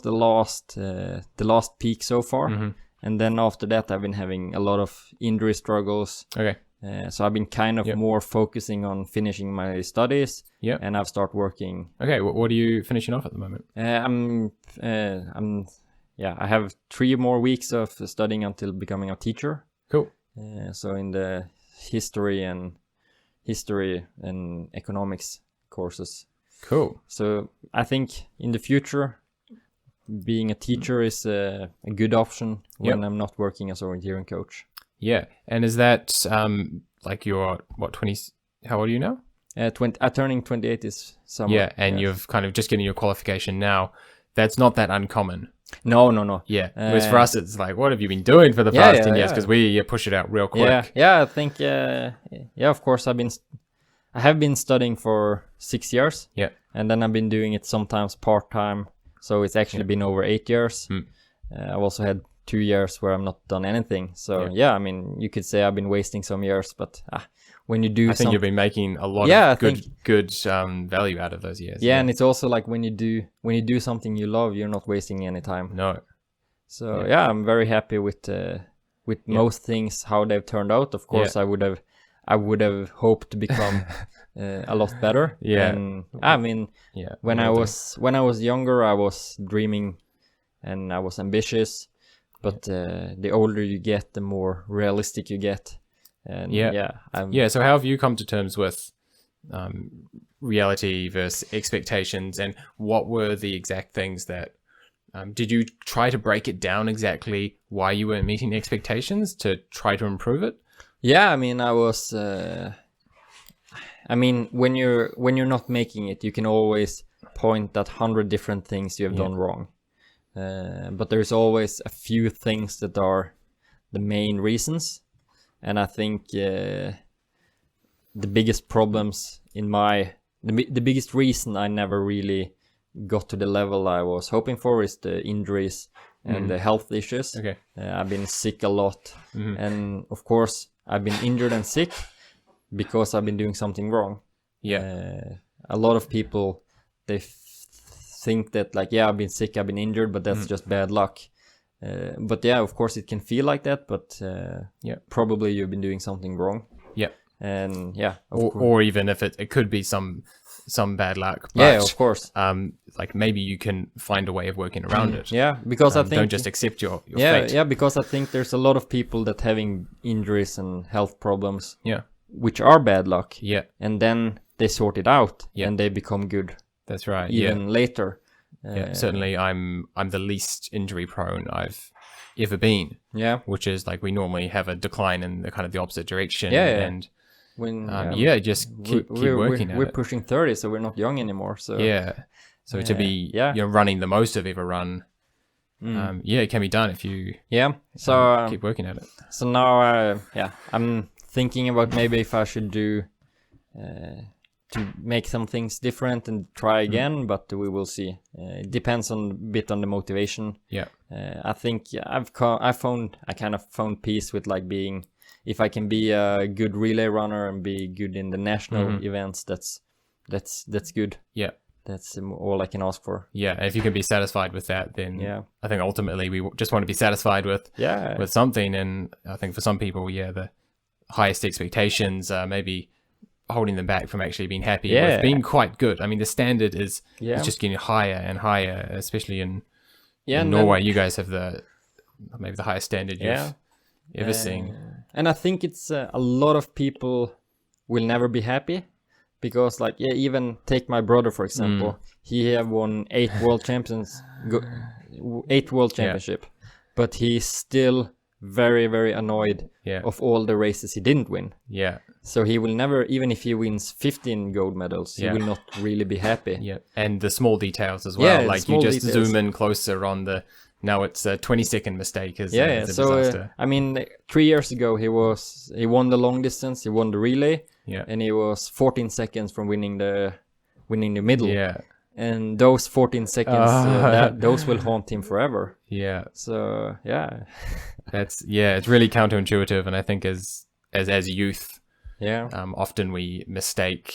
the last peak so far. And then after that, I've been having a lot of injury struggles. Okay. So I've been kind of more focusing on finishing my studies. Yeah. And I've started working. Okay. What are you finishing off at the moment? I have 3 more weeks of studying until becoming a teacher. Cool. So in the history and economics courses. Cool. So I think in the future, being a teacher is a good option when I'm not working as an orienteering coach. Yeah. And is that like you're, 20, how old are you now? Turning 28 is summer. Yeah, and you've kind of just getting your qualification now. That's not that uncommon. No. Yeah. Whereas for us, it's like, what have you been doing for the past 10 years? Because we push it out real quick. Yeah. I think, of course, I have been studying for 6 years. Yeah. And then I've been doing it sometimes part-time. So it's actually been over 8 years. I've also had 2 years where I've not done anything. So I mean, you could say I've been wasting some years, but when you do, I think you've been making a lot of good value out of those years. Yeah, and it's also like when you do something you love, you're not wasting any time. No. So I'm very happy with most things how they've turned out. Of course, I would have hoped to become a lot better. Yeah. And I mean, when I was younger, I was dreaming and I was ambitious. But the older you get, the more realistic you get. And so how have you come to terms with reality versus expectations, and what were the exact things that did you try to break it down exactly why you weren't meeting expectations to try to improve it? Yeah, I mean, when you're not making it, you can always point at 100 different things you have done wrong. But there's always a few things that are the main reasons. And I think the biggest problems the biggest reason I never really got to the level I was hoping for is the injuries and the health issues. Okay. I've been sick a lot. And of course, I've been injured and sick because I've been doing something wrong. Yeah. A lot of people, they think that like, I've been sick, I've been injured, but that's just bad luck. But of course it can feel like that, but probably you've been doing something wrong. Yeah. And or even if it could be some bad luck. But, of course. Like maybe you can find a way of working around it. Yeah, because I think don't just accept your fate. Yeah, because I think there's a lot of people that having injuries and health problems. Yeah. Which are bad luck. Yeah. And then they sort it out and they become good. That's right. Even later. Certainly I'm the least injury prone I've ever been. Yeah. Which is like we normally have a decline in the kind of the opposite direction. And when just keep working at it. We're pushing 30, so we're not young anymore. So so to be running the most I've ever run, it can be done if you keep working at it. So now I'm thinking about maybe if I should do to make some things different and try again, but we will see. It depends a bit on the motivation. Yeah. I think I kind of found peace with like being, if I can be a good relay runner and be good in the national events, that's good. Yeah. That's all I can ask for. Yeah, and if you can be satisfied with that, then I think ultimately we just want to be satisfied with something. And I think for some people, the highest expectations maybe holding them back from actually being happy with being quite good. I mean, the standard is just getting higher and higher, especially in Norway. You guys have maybe the highest standard you've ever seen. And I think it's a lot of people will never be happy because, like, even take my brother for example. He have won 8 world championship, but he's still very, very annoyed of all the races he didn't win. Yeah. So he will never, even if he wins 15 gold medals, he will not really be happy. Yeah. And the small details as well. Like you just zoom in closer on now it's a 20-second mistake is a disaster. I mean, 3 years ago he won the long distance, he won the relay, and he was 14 seconds from winning the middle. Yeah. And those 14 seconds, those will haunt him forever. Yeah. So it's really counterintuitive, and I think as youth, often we mistake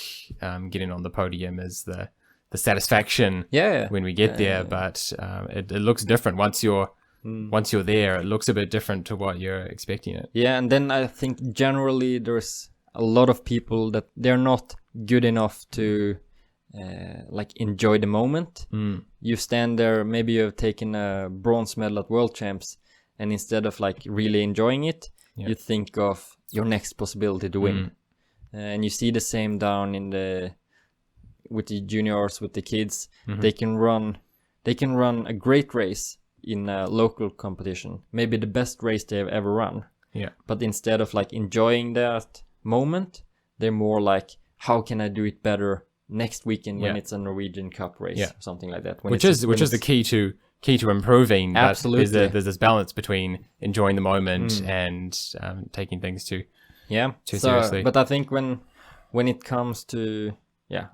getting on the podium as the satisfaction when we get there, but it looks different once you're once you're there, it looks a bit different to what you're expecting it. Yeah, and then I think generally there's a lot of people that they're not good enough to like enjoy the moment. You stand there, maybe you've taken a bronze medal at World Champs, and instead of like really enjoying it, you think of your next possibility to win. And you see the same down in with the juniors, with the kids. They can run a great race in a local competition, maybe the best race they have ever run. But instead of like enjoying that moment, they're more like, how can I do it better next weekend when it's a Norwegian Cup race or something like that? Which is the key to improving. Absolutely. But there's this balance between enjoying the moment and taking things too seriously. But I think when it comes to,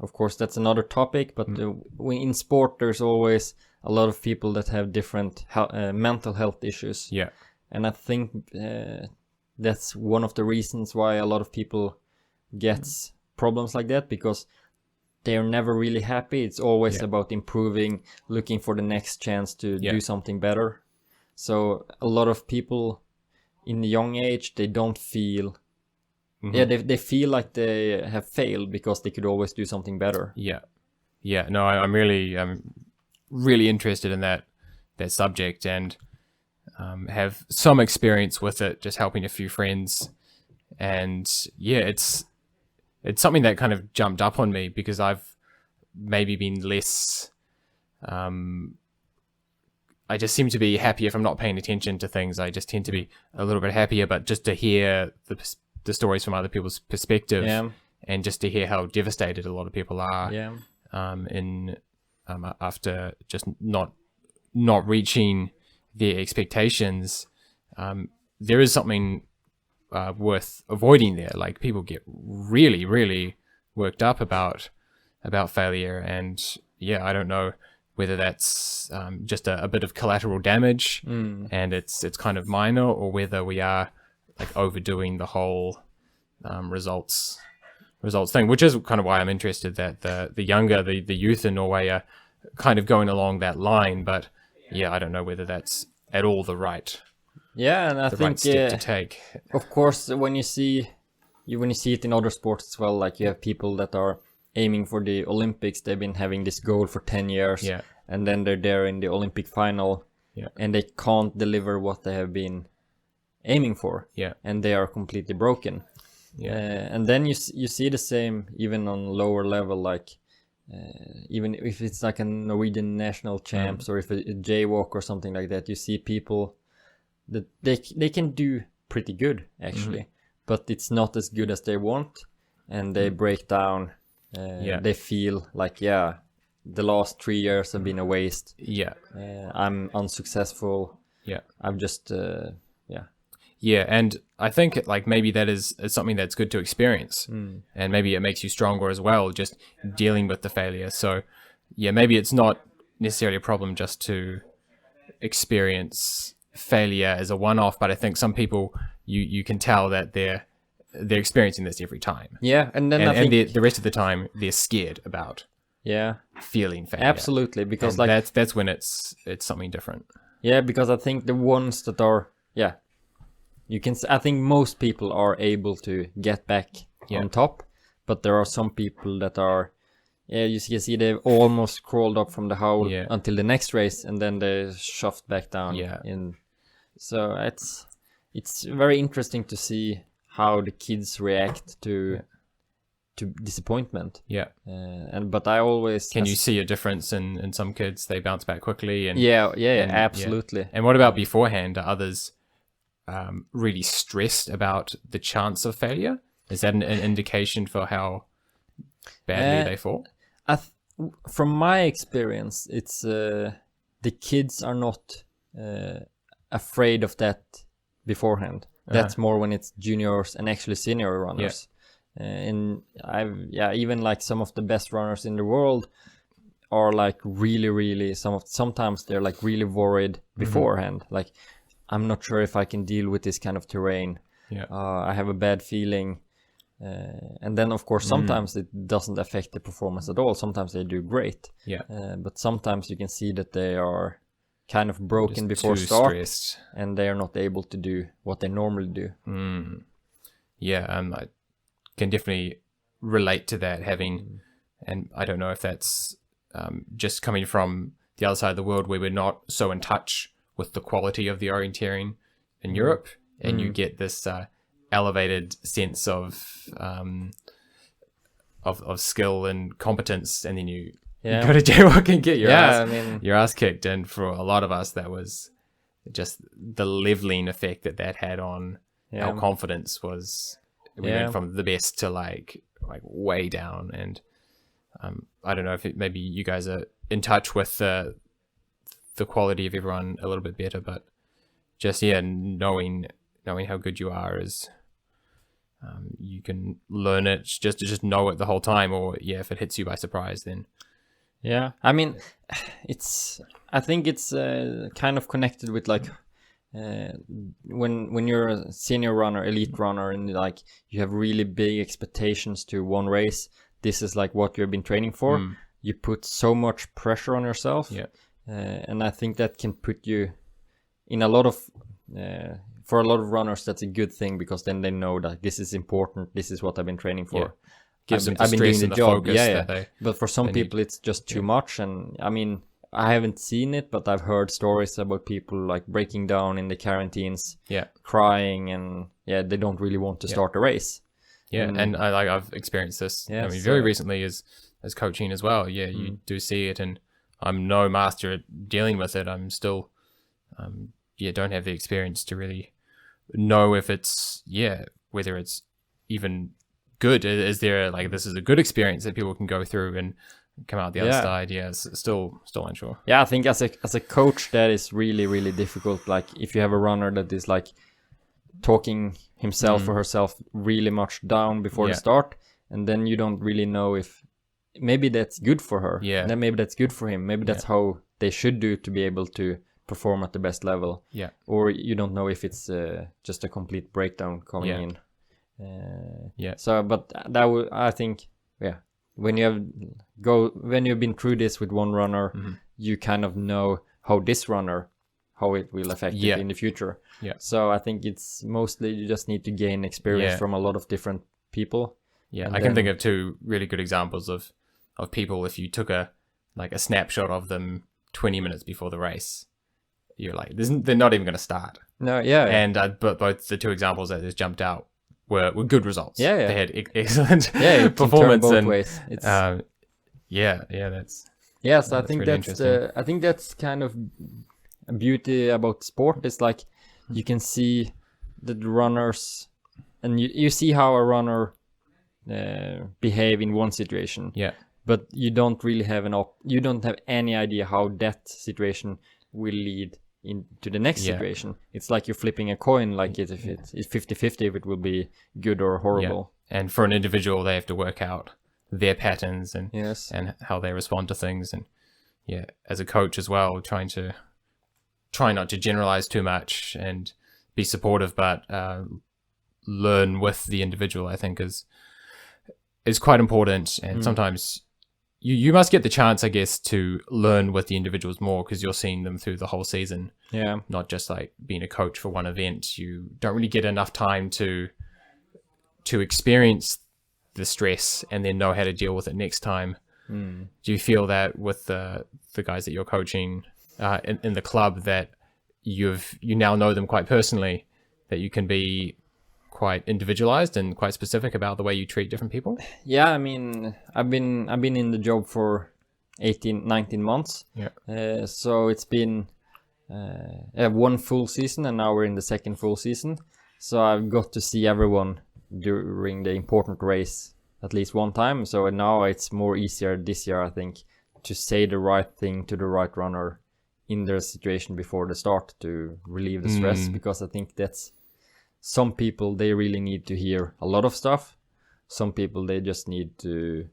of course that's another topic, but in sport there's always a lot of people that have different mental health issues. And I think that's one of the reasons why a lot of people gets problems like that, because they're never really happy. It's always about improving, looking for the next chance to do something better. So a lot of people in the young age, they don't feel they feel like they have failed because they could always do something better. No, I'm really interested in that subject, and have some experience with it, just helping a few friends. And it's something that kind of jumped up on me because I've maybe been less I just seem to be happier if I'm not paying attention to things. I just tend to be a little bit happier, but just to hear the stories from other people's perspective, and just to hear how devastated a lot of people are after just not reaching their expectations, there is something worth avoiding there. Like, people get really, really worked up about failure, and I don't know whether that's just a bit of collateral damage and it's kind of minor, or whether we are like overdoing the whole results thing, which is kind of why I'm interested that the youth in Norway are kind of going along that line. But I don't know whether that's at all the right and I think right step to take. Of course, when you see it in other sports as well, like you have people that are aiming for the Olympics. They've been having this goal for 10 years, and then they're there in the Olympic final, and they can't deliver what they have been aiming for, and they are completely broken. And then you see the same even on lower level, like even if it's like a Norwegian national champs or if a jaywalk or something like that, you see people that they can do pretty good actually, but it's not as good as they want, and they break down. They feel like the last 3 years have been a waste. I'm unsuccessful. I'm just and I think like maybe that is something that's good to experience, and maybe it makes you stronger as well, just dealing with the failure. So maybe it's not necessarily a problem just to experience failure as a one-off, but I think some people you can tell that they're experiencing this every time. And then I think the rest of the time they're scared about feeling failure. Absolutely, because and that's when it's something different. Because I think the ones that are I think most people are able to get back on top, but there are some people that are you see they've almost crawled up from the hole until the next race, and then they shoved back down. So it's very interesting to see how the kids react to disappointment. But I always you see a difference in some kids? They bounce back quickly, and absolutely. And what about beforehand? Are others really stressed about the chance of failure? Is that an indication for how badly they fall? From my experience, it's the kids are not afraid of that beforehand. That's more when it's juniors and actually senior runners. And even like some of the best runners in the world are like really sometimes they're like really worried beforehand. Like, I'm not sure if I can deal with this kind of terrain. I have a bad feeling. And then of course sometimes it doesn't affect the performance at all. Sometimes they do great. But sometimes you can see that they are kind of broken Just before too start, stressed. and they are not able to do what they normally do. Yeah, I can definitely relate to that, having, and I don't know if that's just coming from the other side of the world where we're not so in touch with the quality of the orienteering in Europe, and you get this elevated sense of skill and competence, and then you go to jaywalk and get your ass kicked. And for a lot of us, that was just the leveling effect that had on our confidence. Was we went from the best to like way down. And I don't know if maybe you guys are in touch with the quality of everyone a little bit better, but just knowing how good you are is you can learn it, just know it the whole time, or if it hits you by surprise, then I mean, I think it's kind of connected with like when you're a senior runner, elite runner, and like you have really big expectations to one race. This is like what you've been training for. You put so much pressure on yourself, and I think that can put you in a lot of for a lot of runners, that's a good thing, because then they know that this is important. This is what I've been training for. Gives them the stress and the focus. But for some people, it's just too much. And I mean, I haven't seen it, but I've heard stories about people like breaking down in the quarantines, crying, and they don't really want to start a race. And I've experienced this. I mean, very recently as coaching as well. You do see it, and I'm no master at dealing with it. I'm still, don't have the experience to really know if it's whether it's even good. Is there like, this is a good experience that people can go through and come out the other side? It's still unsure. I think as a coach, that is really, really difficult. Like if you have a runner that is like talking himself or herself really much down before the start, and then you don't really know if maybe that's good for her, and then maybe that's good for him, maybe that's how they should do to be able to perform at the best level, or you don't know if it's just a complete breakdown coming in. So but that I think when you've been through this with one runner, you kind of know how it will affect it in the future. So I think it's mostly you just need to gain experience from a lot of different people. I can think of two really good examples of people. If you took a snapshot of them 20 minutes before the race, you're like, they're not even going to start. No, And but both the two examples that just jumped out were good results. They had excellent performance both and ways. It's that's so I think that's kind of a beauty about sport. It's like you can see the runners, and you see how a runner behave in one situation. But you don't really have you don't have any idea how that situation will lead into the next situation. It's like you're flipping a coin, like if it's 50-50 if it will be good or horrible. And for an individual, they have to work out their patterns and how they respond to things. And as a coach as well, try not to generalize too much and be supportive, but learn with the individual, I think is quite important. And sometimes you must get the chance, I guess, to learn with the individuals more, because you're seeing them through the whole season. Not just like being a coach for one event. You don't really get enough time to experience the stress and then know how to deal with it next time. Do you feel that with the guys that you're coaching in the club, that you now know them quite personally, that you can be quite individualized and quite specific about the way you treat different people? I mean, I've been in the job for 19 months. So it's been one full season, and now we're in the second full season. So I've got to see everyone during the important race at least one time. So now it's more easier this year, I think, to say the right thing to the right runner in their situation before the start to relieve the stress, because I think that's some people, they really need to hear a lot of stuff. Some people, they just need to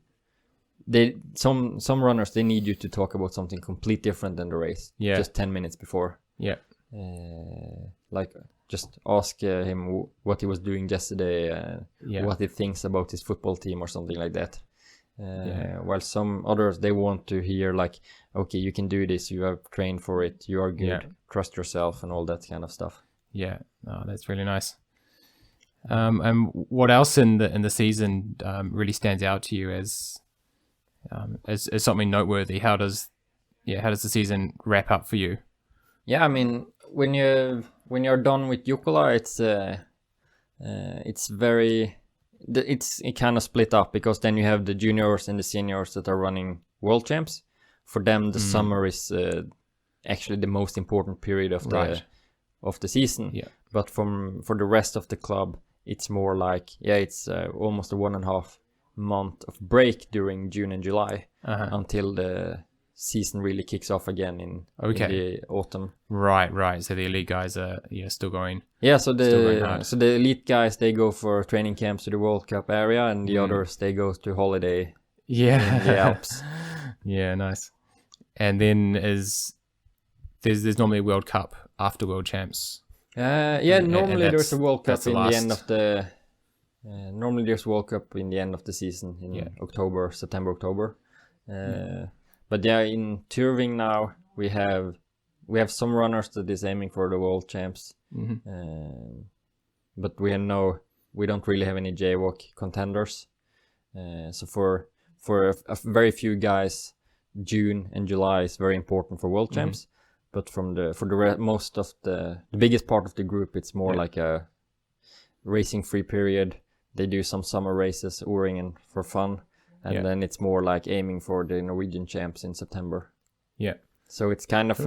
some runners, they need you to talk about something completely different than the race just 10 minutes before. Like just ask him what he was doing yesterday, what he thinks about his football team or something like that. While some others, they want to hear like, okay, you can do this, you have trained for it, you are good, trust yourself, and all that kind of stuff. Yeah, that's really nice. And what else in the season really stands out to you as something noteworthy? How does the season wrap up for you? Yeah, I mean, when you're done with Jukkola, it's kind of split up, because then you have the juniors and the seniors that are running world champs. For them, the summer is actually the most important period of the season. Yeah. But for the rest of the club, it's more like it's almost a 1.5 month of break during June and July until the season really kicks off again in the autumn. Right. So the elite guys are still going. Yeah, so the elite guys, they go for training camps to the World Cup area, and the others, they go to holiday in the Alps. Yeah, nice. And then there's normally a World Cup after World Champs. Normally there's a World Cup in the end of the. Normally there's World Cup in the end of the season in September, October. But in touring now we have some runners that is aiming for the World Champs. But we don't really have any jaywalk contenders. So for a very few guys, June and July is very important for World Champs. But most of the biggest part of the group, it's more like a racing free period. They do some summer races, Orienteering for fun, and then it's more like aiming for the Norwegian champs in September. Yeah. So it's kind of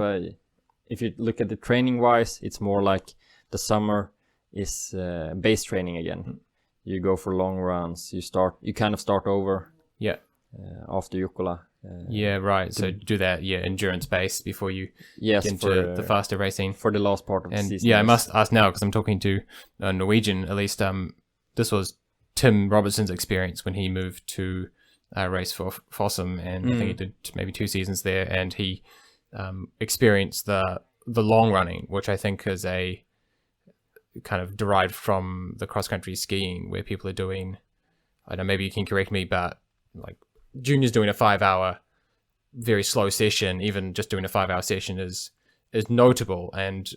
if you look at the training wise, it's more like the summer is base training again. You go for long runs. You kind of start over. Yeah. After Jukkola. So do that endurance base before you get into the faster racing for the last part of the season. I must ask now, because I'm talking to a Norwegian, at least this was Tim Robertson's experience when he moved to race for Fossum, and I think he did maybe 2 seasons there, and he experienced the long running, which I think is a kind of derived from the cross country skiing, where people are doing, I don't know, maybe you can correct me, but like juniors doing a 5-hour very slow session, even just doing a 5-hour session is notable. And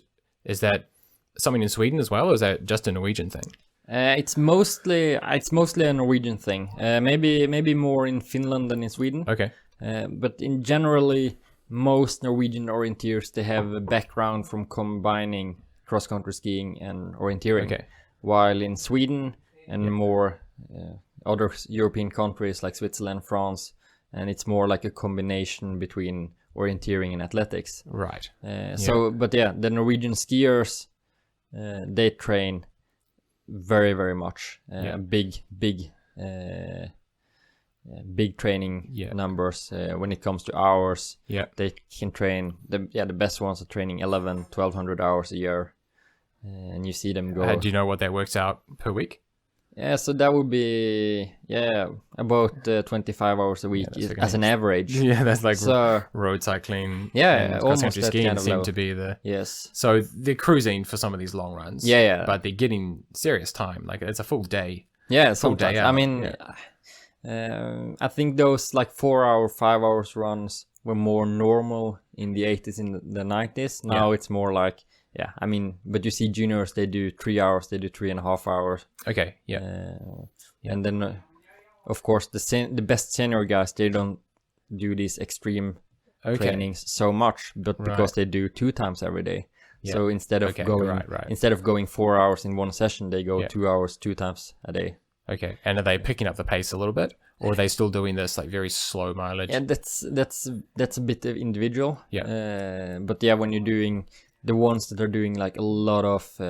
is that something in Sweden as well, or is that just a Norwegian thing? It's mostly a Norwegian thing. Maybe more in Finland than in Sweden. Okay. But in generally, most Norwegian orienteers, they have a background from combining cross-country skiing and orienteering. Okay. While in Sweden and more other European countries like Switzerland, France, and it's more like a combination between orienteering and athletics. Right. The Norwegian skiers, they train very, very much. Big training numbers. When it comes to hours, they can train. The best ones are training 1,100-1,200 hours a year, and you see them go. Do you know what that works out per week? Yeah, so that would be about 25 hours a week as an average. Yeah, that's like road cycling. Yeah, cross country skiing kind of seem to be the. Yes. So they're cruising for some of these long runs. Yeah. But they're getting serious time. Like it's a full day. Yeah, full day out. I mean, I think those like 4-hour, 5 hours runs were more normal in the 80s and the 90s. Now it's more like. Yeah, I mean, but you see juniors, they do 3 hours, they do 3.5 hours. Okay, And then, of course, the best senior guys, they don't do these extreme trainings so much, but because they do 2 times every day. Yeah. So instead of going 4 hours in one session, they go 2 hours 2 times a day. Okay, and are they picking up the pace a little bit, or are they still doing this like very slow mileage? Yeah, that's a bit individual. Yeah. But when you're doing the ones that are doing like a lot of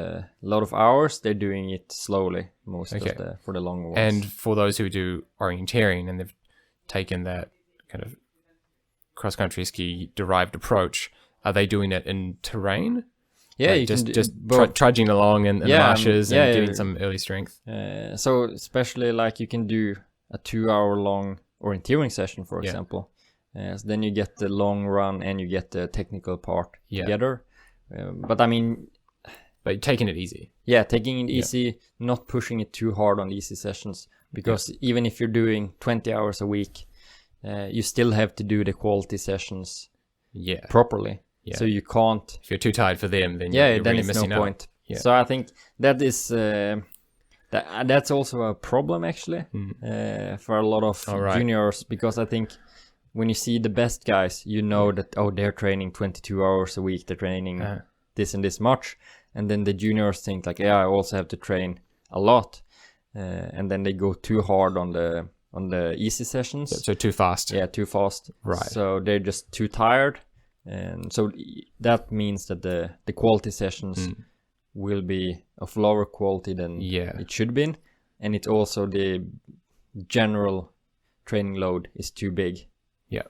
hours, they're doing it slowly for the long ones. And for those who do orienteering and they've taken that kind of cross-country ski derived approach, are they doing it in terrain? Yeah, like just trudging along in the marshes and getting some early strength. So especially like you can do a 2-hour long orienteering session, for example. So then you get the long run and you get the technical part together. But I mean, but taking it easy. Yeah, taking it easy, not pushing it too hard on easy sessions, because even if you're doing 20 hours a week, you still have to do the quality sessions properly. Yeah. So you can't. If you're too tired for them, then you're then really it's missing no out. Point. Yeah. So I think that is that's also a problem actually for a lot of juniors, because I think when you see the best guys, you know that they're training 22 hours a week, they're training this and this much, and then the juniors think like, I also have to train a lot, and then they go too hard on the easy sessions. So too fast. Yeah, too fast. Right. So they're just too tired, and so that means that the quality sessions will be of lower quality than it should be, and it's also the general training load is too big. Yeah.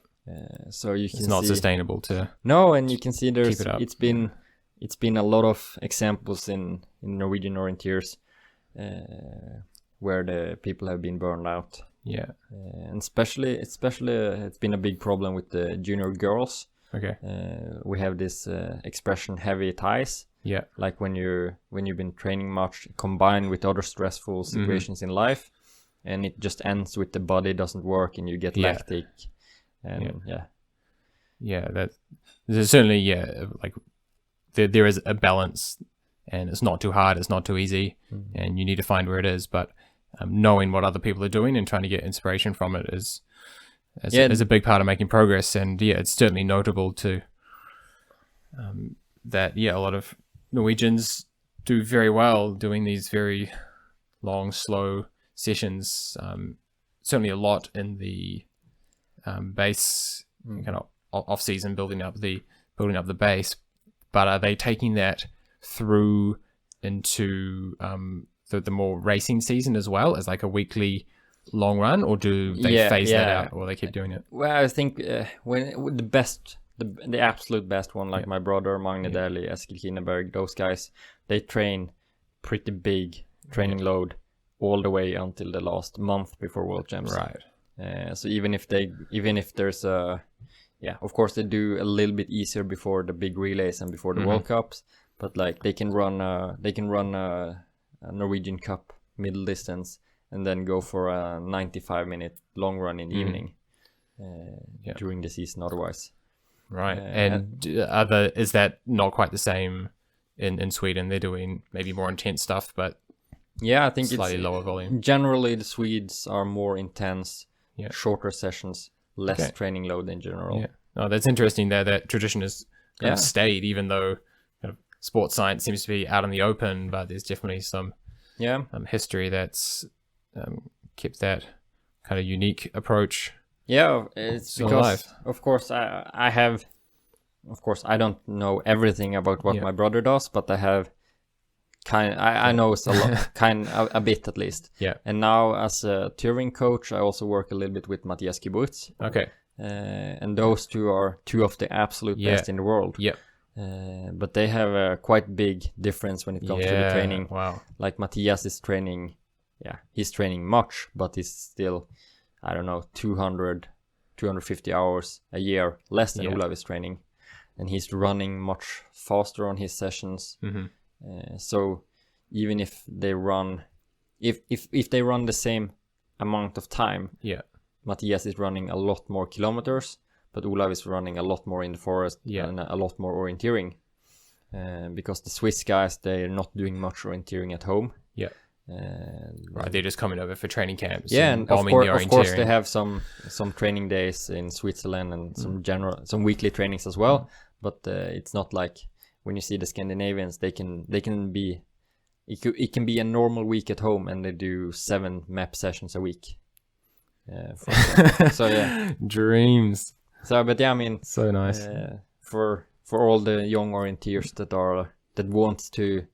So you can it's not sustainable to. No, and you can see it's been a lot of examples in Norwegian orienteers where the people have been burned out. Yeah. And especially it's been a big problem with the junior girls. Okay. We have this expression heavy ties. Yeah. Like when you've been training much combined with other stressful situations in life, and it just ends with the body doesn't work and you get lactic. And that there's certainly like there is a balance, and it's not too hard, it's not too easy, and you need to find where it is. But knowing what other people are doing and trying to get inspiration from it is a big part of making progress. And it's certainly notable to that a lot of Norwegians do very well doing these very long, slow sessions. Certainly a lot in the base kind of off season, building up the base. But are they taking that through into the more racing season as well, as like a weekly long run, or do they phase that out, or they keep doing it? Well, I think when the absolute best one, like my brother Magne Deli, Eskil Kineberg, those guys, they train pretty big training load all the way until the last month before World Champs. Right. So even if there's of course they do a little bit easier before the big relays and before the World Cups, but like they can run a Norwegian Cup middle distance and then go for a 95-minute long run in the evening during the season otherwise. Right. And is that not quite the same in Sweden? They're doing maybe more intense stuff, but I think slightly lower volume. Generally, the Swedes are more intense, shorter sessions, less training load in general. Yeah. Oh, that's interesting that tradition has kind of stayed, even though kind of sports science seems to be out in the open, but there's definitely some history that's kept that kind of unique approach. Yeah, it's because of course I don't know everything about what my brother does, but I have I know it's a lot, a bit at least. Yeah. And now as a touring coach, I also work a little bit with Matthias Kibuitz. Okay. And those two are two of the absolute best in the world. Yeah. But they have a quite big difference when it comes to the training. Wow. Like Matthias is training, he's training much, but he's still, 250 hours a year less than Olav is training. And he's running much faster on his sessions. So even if they run, if they run the same amount of time, Matthias is running a lot more kilometers, but Olav is running a lot more in the forest and a lot more orienteering. Because the Swiss guys, they're not doing much orienteering at home. Right, they're just coming over for training camps. And bombing of course they have some training days in Switzerland and some weekly trainings as well. But it's not like when you see the Scandinavians, they can be, it can be a normal week at home and they do 7 map sessions a week. So dreams. So but I mean, so nice for all the young orienteers that want to,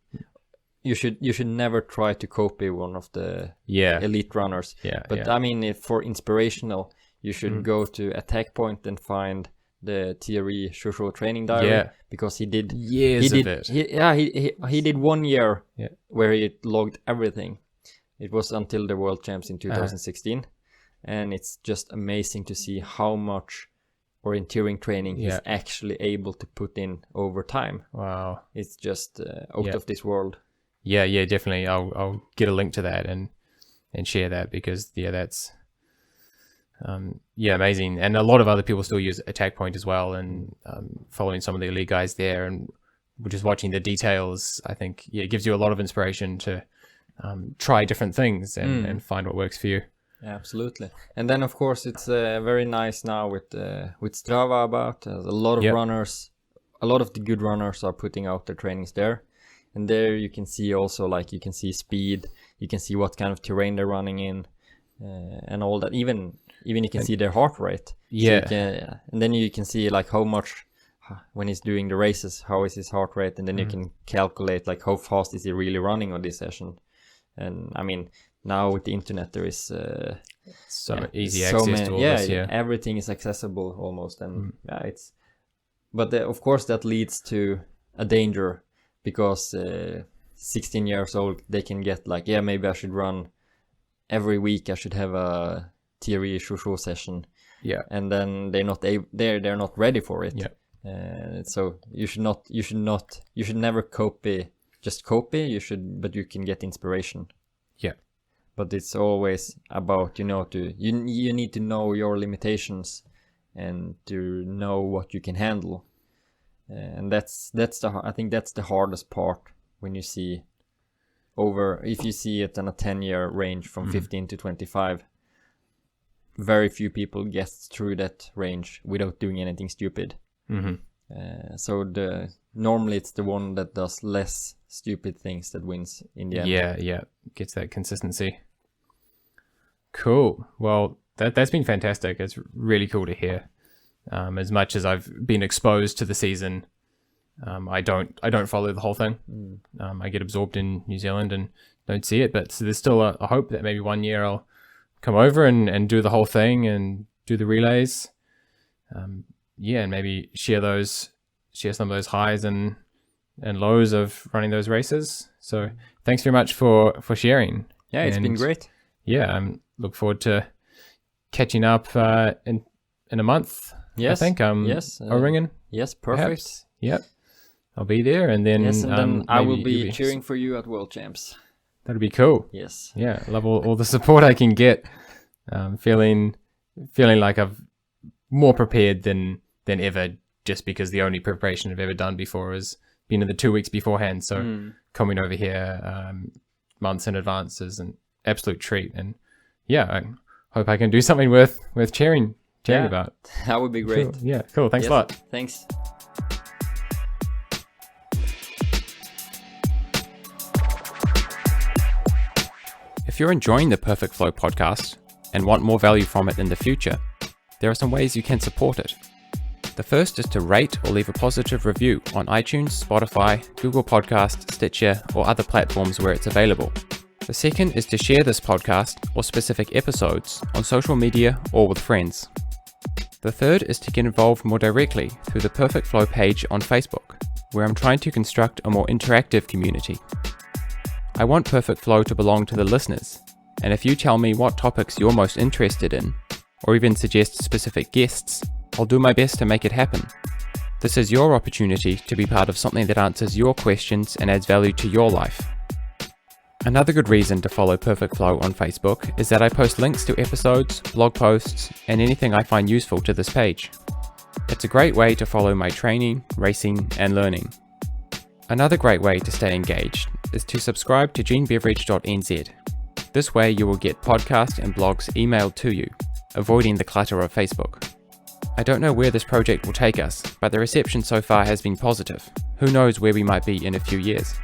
you should never try to copy one of the elite runners. But I mean, for inspirational, you should go to Attack Point and find the Thierry Chouchot training diary, because he did years of it. He did 1 year where he logged everything. It was until the World Champs in 2016, and it's just amazing to see how much orienteering training he's actually able to put in over time. Wow, it's just out of this world. Yeah, definitely. I'll get a link to that, and share that, because that's amazing. And a lot of other people still use Attack Point as well, and following some of the elite guys there and just watching the details, I think it gives you a lot of inspiration to try different things and find what works for you. Yeah, absolutely. And then of course it's very nice now with Strava about a lot of runners, a lot of the good runners are putting out their trainings there, and there you can see also, like, you can see speed, you can see what kind of terrain they're running in, and all that. Even you can see their heart rate. Yeah. So and then you can see like how much, when he's doing the races, how is his heart rate, and then you can calculate like how fast is he really running on this session. And I mean, now with the internet there is easy access to all this. Everything is accessible almost, and but of course that leads to a danger, because 16 years old, they can get like, maybe I should run every week, I should have a theory shushu session, and then they're not ready for it. So you should never copy, but you can get inspiration. But it's always about, you need to know your limitations and to know what you can handle. And I think that's the hardest part when you see if you see it in a 10-year range from 15 to 25, very few people get through that range without doing anything stupid. So normally it's the one that does less stupid things that wins in the end. Gets that consistency. Cool. Well, that's been fantastic. It's really cool to hear. As much as I've been exposed to the season, I don't follow the whole thing. I get absorbed in New Zealand and don't see it, but so there's still a hope that maybe one year I'll come over and do the whole thing and do the relays. And maybe share some of those highs and lows of running those races. So thanks very much for sharing. Yeah, it's been great. Look forward to catching up in a month. Yes, I think Oringen. Yes, perfect. Perhaps. Yep, I'll be there, and then I will be cheering for you at World Champs. That'll be cool. Yes. Yeah, I love all the support I can get. Feeling like I've more prepared than ever, just because the only preparation I've ever done before has been in the 2 weeks beforehand. So coming over here months in advance is an absolute treat, and I hope I can do something worth cheering about. That would be great. Cool. Yeah, cool. Thanks a lot. Thanks. If you're enjoying the Perfect Flow podcast and want more value from it in the future, there are some ways you can support it. The first is to rate or leave a positive review on iTunes, Spotify, Google Podcasts, Stitcher, or other platforms where it's available. The second is to share this podcast or specific episodes on social media or with friends. The third is to get involved more directly through the Perfect Flow page on Facebook, where I'm trying to construct a more interactive community. I want Perfect Flow to belong to the listeners, and if you tell me what topics you're most interested in, or even suggest specific guests, I'll do my best to make it happen. This is your opportunity to be part of something that answers your questions and adds value to your life. Another good reason to follow Perfect Flow on Facebook is that I post links to episodes, blog posts, and anything I find useful to this page. It's a great way to follow my training, racing, and learning. Another great way to stay engaged is to subscribe to genebeveridge.nz. This way you will get podcasts and blogs emailed to you, avoiding the clutter of Facebook. I don't know where this project will take us, but the reception so far has been positive. Who knows where we might be in a few years.